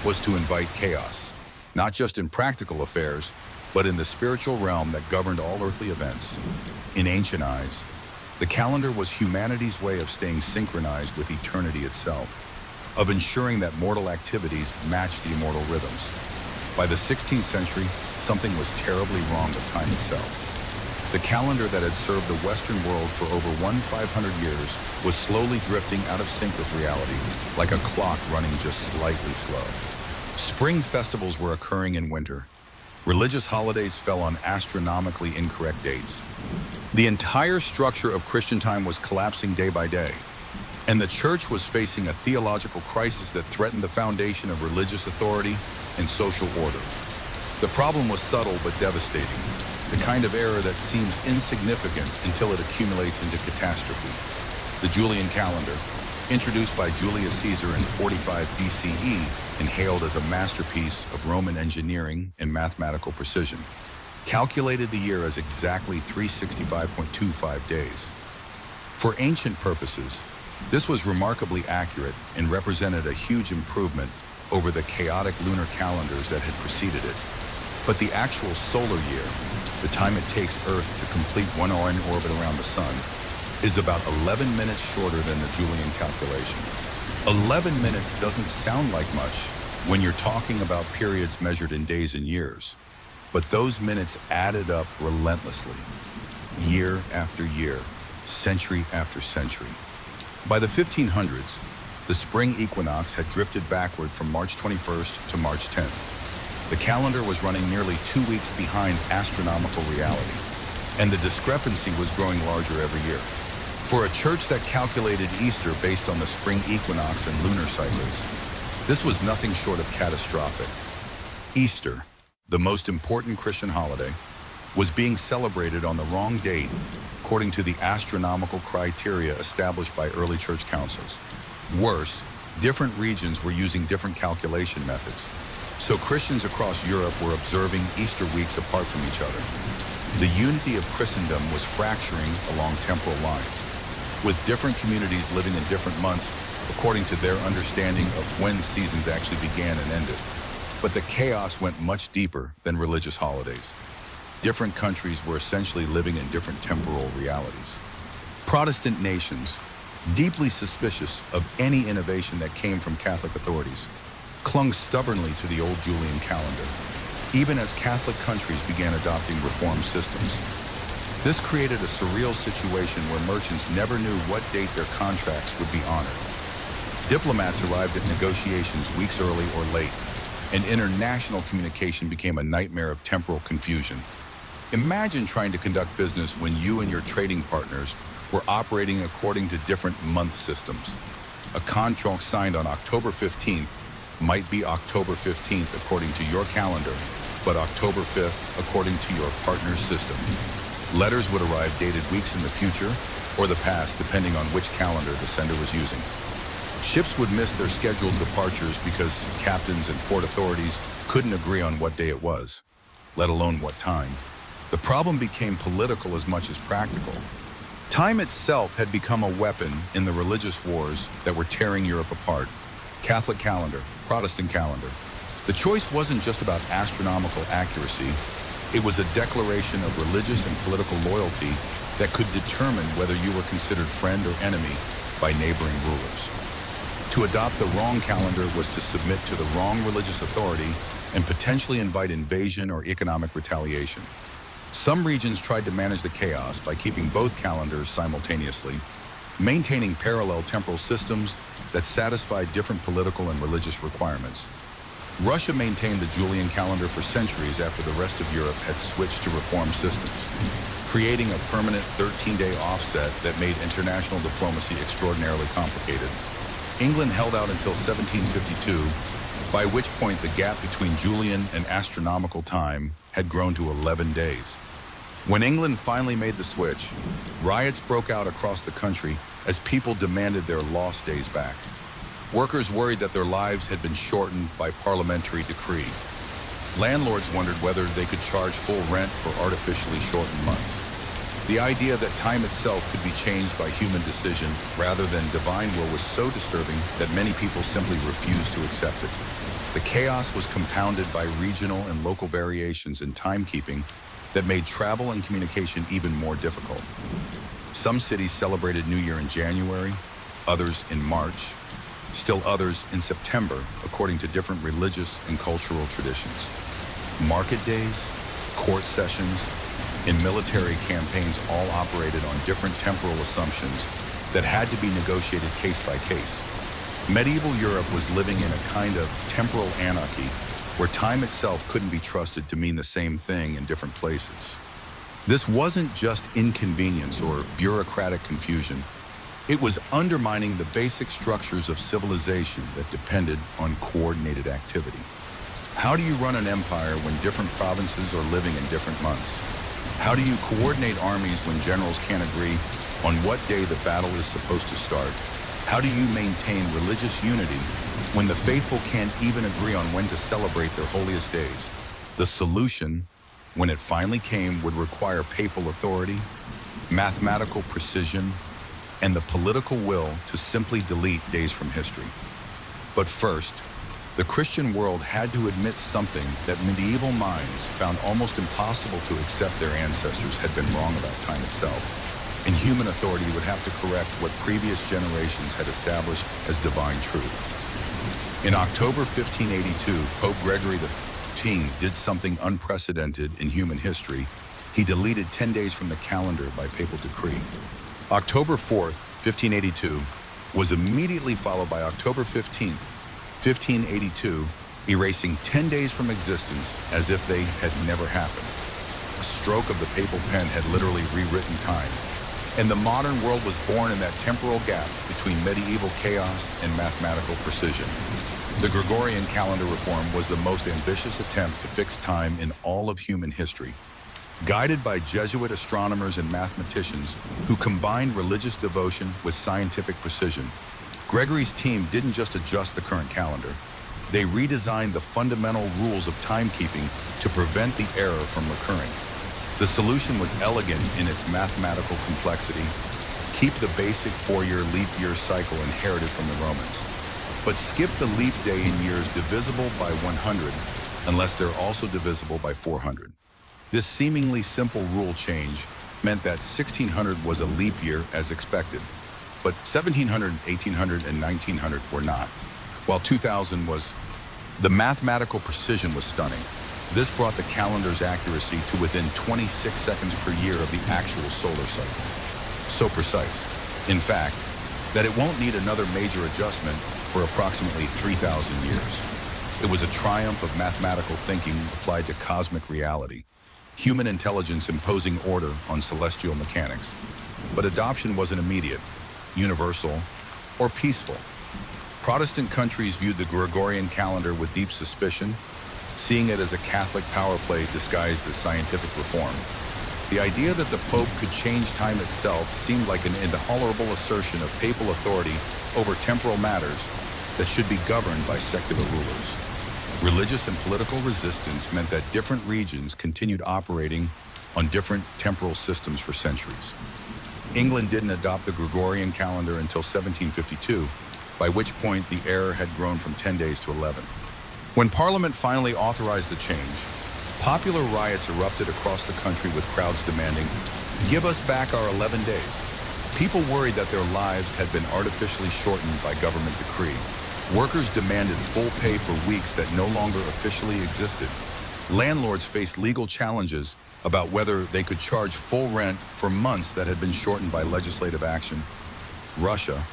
Speaker 1: was to invite chaos, not just in practical affairs, but in the spiritual realm that governed all earthly events. In ancient eyes, the calendar was humanity's way of staying synchronized with eternity itself, of ensuring that mortal activities matched the immortal rhythms. By the 16th century, something was terribly wrong with time itself. The calendar that had served the Western world for over 1,500 years was slowly drifting out of sync with reality, like a clock running just slightly slow. Spring festivals were occurring in winter. Religious holidays fell on astronomically incorrect dates. The entire structure of Christian time was collapsing day by day, and the church was facing a theological crisis that threatened the foundation of religious authority and social order. The problem was subtle but devastating, the kind of error that seems insignificant until it accumulates into catastrophe. The Julian calendar, introduced by Julius Caesar in 45 BCE and hailed as a masterpiece of Roman engineering and mathematical precision, calculated the year as exactly 365.25 days. For ancient purposes, this was remarkably accurate and represented a huge improvement over the chaotic lunar calendars that had preceded it. But the actual solar year, the time it takes Earth to complete 1 hour in orbit around the sun, is about 11 minutes shorter than the Julian calculation. 11 minutes doesn't sound like much when you're talking about periods measured in days and years, but those minutes added up relentlessly, year after year, century after century. By the 1500s, the spring equinox had drifted backward from March 21st to March 10th. The calendar was running nearly 2 weeks behind astronomical reality, and the discrepancy was growing larger every year. For a church that calculated Easter based on the spring equinox and lunar cycles, this was nothing short of catastrophic. Easter, the most important Christian holiday, was being celebrated on the wrong date according to the astronomical criteria established by early church councils. Worse, different regions were using different calculation methods, so Christians across Europe were observing Easter weeks apart from each other. The unity of Christendom was fracturing along temporal lines, with different communities living in different months according to their understanding of when seasons actually began and ended. But the chaos went much deeper than religious holidays. Different countries were essentially living in different temporal realities. Protestant nations, deeply suspicious of any innovation that came from Catholic authorities, clung stubbornly to the old Julian calendar, even as Catholic countries began adopting reform systems. This created a surreal situation where merchants never knew what date their contracts would be honored. Diplomats arrived at negotiations weeks early or late, and international communication became a nightmare of temporal confusion. Imagine trying to conduct business when you and your trading partners were operating according to different month systems. A contract signed on October 15th might be October 15th according to your calendar, but October 5th according to your partner's system. Letters would arrive dated weeks in the future or the past, depending on which calendar the sender was using. Ships would miss their scheduled departures because captains and port authorities couldn't agree on what day it was, let alone what time. The problem became political as much as practical. Time itself had become a weapon in the religious wars that were tearing Europe apart. Catholic calendar, Protestant calendar. The choice wasn't just about astronomical accuracy. It was a declaration of religious and political loyalty that could determine whether you were considered friend or enemy by neighboring rulers. To adopt the wrong calendar was to submit to the wrong religious authority and potentially invite invasion or economic retaliation. Some regions tried to manage the chaos by keeping both calendars simultaneously, maintaining parallel temporal systems that satisfied different political and religious requirements. Russia maintained the Julian calendar for centuries after the rest of Europe had switched to reform systems, creating a permanent 13-day offset that made international diplomacy extraordinarily complicated. England held out until 1752, by which point the gap between Julian and astronomical time had grown to 11 days. When England finally made the switch, riots broke out across the country as people demanded their lost days back. Workers worried that their lives had been shortened by parliamentary decree. Landlords wondered whether they could charge full rent for artificially shortened months. The idea that time itself could be changed by human decision rather than divine will was so disturbing that many people simply refused to accept it. The chaos was compounded by regional and local variations in timekeeping that made travel and communication even more difficult. Some cities celebrated New Year in January, others in March, still others in September, according to different religious and cultural traditions. Market days, court sessions, and military campaigns all operated on different temporal assumptions that had to be negotiated case by case. Medieval Europe was living in a kind of temporal anarchy where time itself couldn't be trusted to mean the same thing in different places. This wasn't just inconvenience or bureaucratic confusion. It was undermining the basic structures of civilization that depended on coordinated activity. How do you run an empire when different provinces are living in different months? How do you coordinate armies when generals can't agree on what day the battle is supposed to start? How do you maintain religious unity when the faithful can't even agree on when to celebrate their holiest days? The solution, when it finally came, would require papal authority, mathematical precision, and the political will to simply delete days from history. But first, the Christian world had to admit something that medieval minds found almost impossible to accept. Their ancestors had been wrong about time itself, and human authority would have to correct what previous generations had established as divine truth. In October 1582, Pope Gregory XIII did something unprecedented in human history. He deleted 10 days from the calendar by papal decree. October 4th, 1582, was immediately followed by October 15th, 1582, erasing 10 days from existence as if they had never happened. A stroke of the papal pen had literally rewritten time. And the modern world was born in that temporal gap between medieval chaos and mathematical precision. The Gregorian calendar reform was the most ambitious attempt to fix time in all of human history. Guided by Jesuit astronomers and mathematicians who combined religious devotion with scientific precision, Gregory's team didn't just adjust the current calendar. They redesigned the fundamental rules of timekeeping to prevent the error from recurring. The solution was elegant in its mathematical complexity. Keep the basic 4-year leap year cycle inherited from the Romans, but skip the leap day in years divisible by 100 unless they're also divisible by 400. This seemingly simple rule change meant that 1600 was a leap year as expected, but 1700, 1800, and 1900 were not, while 2000 was. The mathematical precision was stunning. This brought the calendar's accuracy to within 26 seconds per year of the actual solar cycle. So precise, in fact, that it won't need another major adjustment for approximately 3,000 years. It was a triumph of mathematical thinking applied to cosmic reality, human intelligence imposing order on celestial mechanics. But adoption wasn't immediate, universal, or peaceful. Protestant countries viewed the Gregorian calendar with deep suspicion, seeing it as a Catholic power play disguised as scientific reform. The idea that the Pope could change time itself seemed like an intolerable assertion of papal authority over temporal matters that should be governed by secular rulers. Religious and political resistance meant that different regions continued operating on different temporal systems for centuries. England didn't adopt the Gregorian calendar until 1752, by which point the error had grown from 10 days to 11. When Parliament finally authorized the change, popular riots erupted across the country with crowds demanding, "Give us back our 11 days." People worried that their lives had been artificially shortened by government decree. Workers demanded full pay for weeks that no longer officially existed. Landlords faced legal challenges about whether they could charge full rent for months that had been shortened by legislative action. Russia,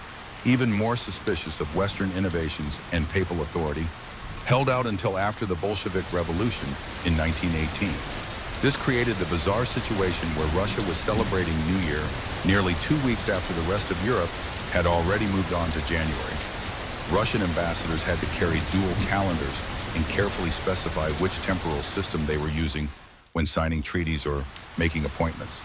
Speaker 1: even more suspicious of Western innovations and papal authority, held out until after the Bolshevik Revolution in 1918. This created the bizarre situation where Russia was celebrating New Year nearly 2 weeks after the rest of Europe had already moved on to January. Russian ambassadors had to carry dual calendars and carefully specify which temporal system they were using when signing treaties or making appointments.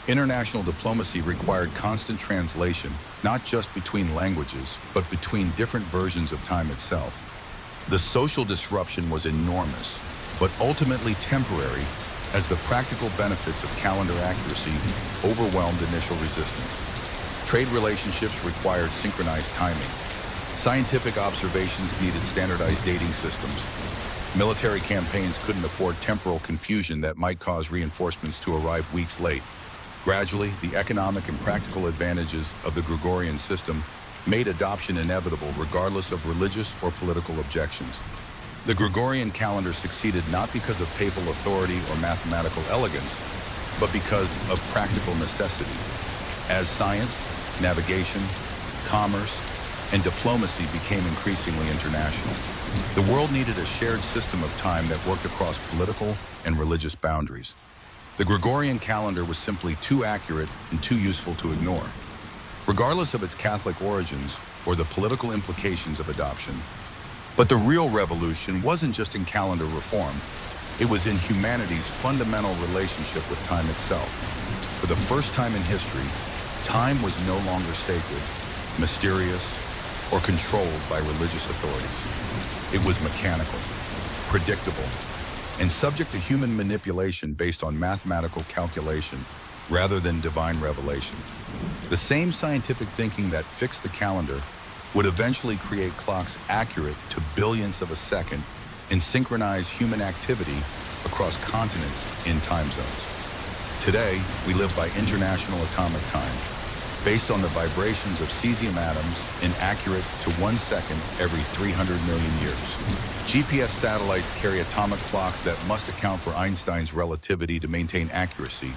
Speaker 1: International diplomacy required constant translation, not just between languages, but between different versions of time itself. The social disruption was enormous, but ultimately temporary, as the practical benefits of calendar accuracy overwhelmed initial resistance. Trade relationships required synchronized timing. Scientific observations needed standardized dating systems. Military campaigns couldn't afford temporal confusion that might cause reinforcements to arrive weeks late. Gradually, the economic and practical advantages of the Gregorian system made adoption inevitable regardless of religious or political objections. The Gregorian calendar succeeded not because of papal authority or mathematical elegance, but because of practical necessity. As science, navigation, commerce, and diplomacy became increasingly international, the world needed a shared system of time that worked across political and religious boundaries. The Gregorian calendar was simply too accurate and too useful to ignore. Regardless of its Catholic origins or the political implications of adoption. But the real revolution wasn't just in calendar reform. It was in humanity's fundamental relationship with time itself. For the first time in history, time was no longer sacred, mysterious, or controlled by religious authorities. It was mechanical, predictable, and subject to human manipulation based on mathematical calculation rather than divine revelation. The same scientific thinking that fixed the calendar would eventually create clocks accurate to billionths of a second and synchronize human activity across continents in time zones. Today, we live by international atomic time, based on the vibrations of cesium atoms and accurate to 1 second every 300 million years. GPS satellites carry atomic clocks that must account for Einstein's relativity to maintain accuracy.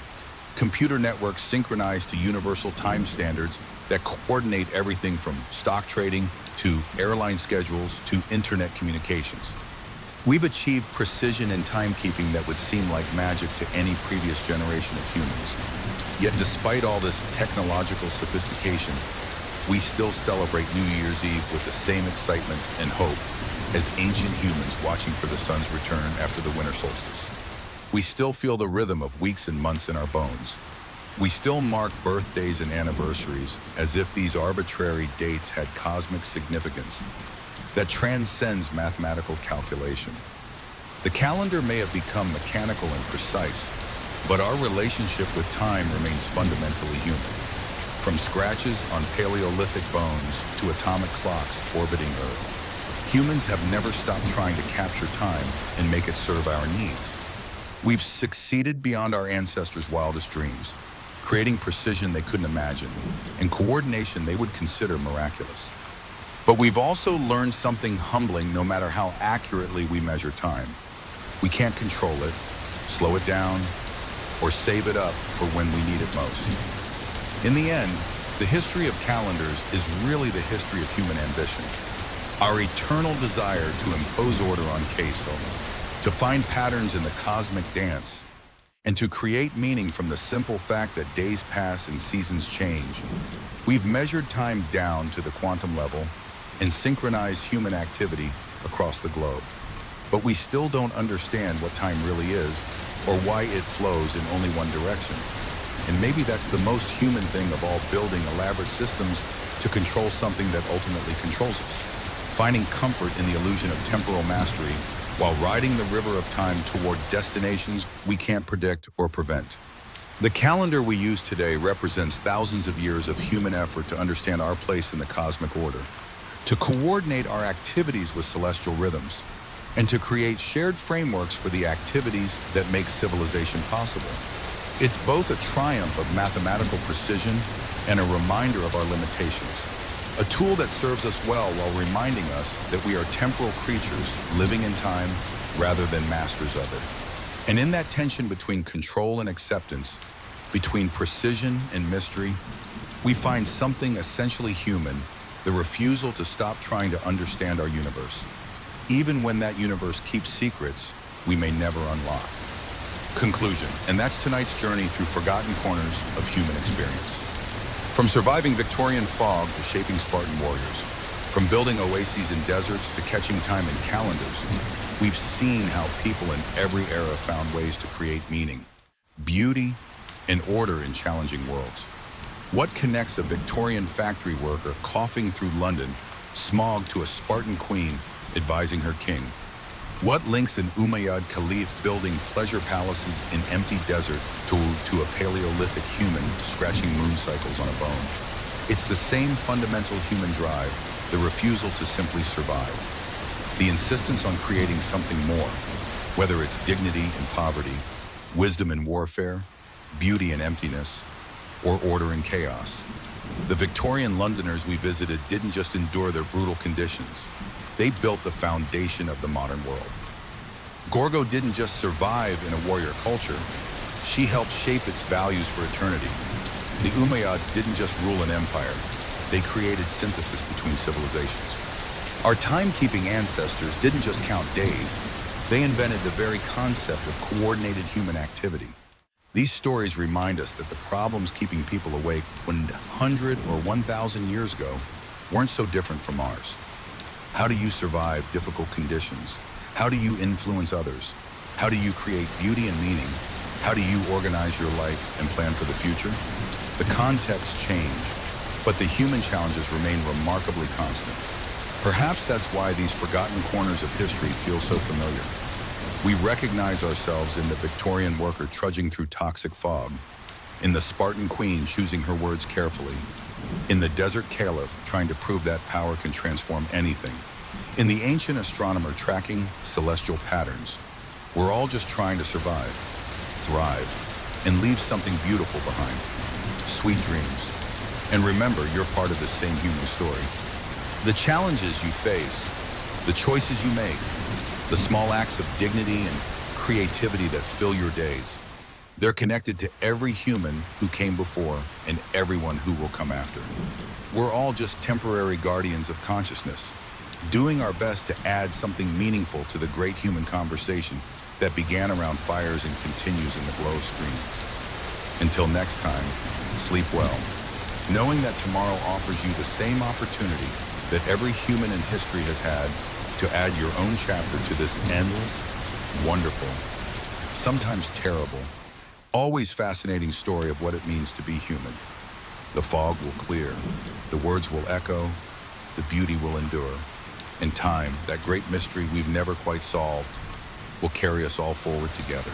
Speaker 1: Computer networks synchronize to universal time standards that coordinate everything from stock trading to airline schedules to internet communications. We've achieved precision in timekeeping that would seem like magic to any previous generation of humans. Yet despite all this technological sophistication, we still celebrate New Year's Eve with the same excitement and hope as ancient humans watching for the sun's return after the winter solstice. We still feel the rhythm of weeks and months in our bones. We still mark birthdays and anniversaries as if these arbitrary dates had cosmic significance that transcends mathematical calculation. The calendar may have become mechanical and precise, but our relationship with time remains fundamentally human. From scratches on Paleolithic bones to atomic clocks orbiting Earth, humans have never stopped trying to capture time and make it serve our needs. We've succeeded beyond our ancestors' wildest dreams, creating precision they couldn't imagine and coordination they would consider miraculous. But we've also learned something humbling no matter how accurately we measure time. We can't control it, slow it down, or save it up for when we need it most. In the end, the history of calendars is really the history of human ambition. Our eternal desire to impose order on Queso, to find patterns in the cosmic dance, and to create meaning from the simple fact that days pass and seasons change. We've measured time down to the quantum level and synchronized human activity across the globe. But we still don't understand what time really is or why it flows in only one direction. And maybe that's the most human thing of all, building elaborate systems to control something that ultimately controls us. Finding comfort in the illusion of temporal mastery while riding the river of time toward destinations we can't predict or prevent. The calendar we use today represents thousands of years of human effort to understand our place in the cosmic order, to coordinate our activities with celestial rhythms, and to create shared frameworks for the activities that make civilization possible. It's both a triumph of mathematical precision and a reminder of our limitations, a tool that serves us well while reminding us that we are temporal creatures living in time rather than masters of it. And in that tension between control and acceptance, between precision and mystery, we find something essentially human: the refusal to stop trying to understand our universe, even when that universe keeps secrets we may never unlock. Conclusion, and that's tonight's journey through forgotten corners of human experience. From surviving Victorian fog to shaping Spartan warriors, from building oases in deserts to catching time in calendars, we've seen how people in every era found ways to create meaning, beauty, and order in challenging worlds. What connects a Victorian factory worker coughing through London, smog, to a Spartan queen advising her king? What links an Umayyad caliph building pleasure palaces in empty desert to a Paleolithic human scratching moon cycles on a bone? It's the same fundamental human drive, the refusal to simply survive, the insistence on creating something more, whether it's dignity in poverty, wisdom in warfare, beauty in emptiness, or order in chaos. The Victorian Londoners we visited didn't just endure their brutal conditions. They built the foundation of the modern world. Gorgo didn't just survive in a warrior culture. She helped shape its values for eternity. The Umayyads didn't just rule an empire. They created synthesis between civilizations. Our timekeeping ancestors didn't just count days. They invented the very concept of coordinated human activity. These stories remind us that the problems keeping people awake 100 or 1,000 years ago weren't so different from ours. How do you survive difficult conditions? How do you influence others? How do you create beauty and meaning? How do you organize your life and plan for the future? The contexts change, but the human challenges remain remarkably constant. Perhaps that's why these forgotten corners of history feel so familiar. We recognize ourselves in the Victorian worker trudging through toxic fog, in the Spartan queen choosing her words carefully, in the desert caliph trying to prove that power can transform anything, in the ancient astronomer tracking celestial patterns. We're all just trying to survive, thrive, and leave something beautiful behind. Sweet dreams. And remember, you're part of the same human story. The challenges you face, the choices you make, the small acts of dignity and creativity that fill your days, they're connected to every human who came before and everyone who will come after. We're all just temporary guardians of consciousness, doing our best to add something meaningful to the great human conversation that began around fires and continues in the glow screens. Until next time, sleep well, knowing that tomorrow offers you the same opportunity that every human in history has had to add your own chapter to this endless, wonderful, sometimes terrible, always fascinating story of what it means to be human. The fog will clear, the words will echo, the beauty will endure. In time, that great mystery we've never quite solved will carry us all forward together.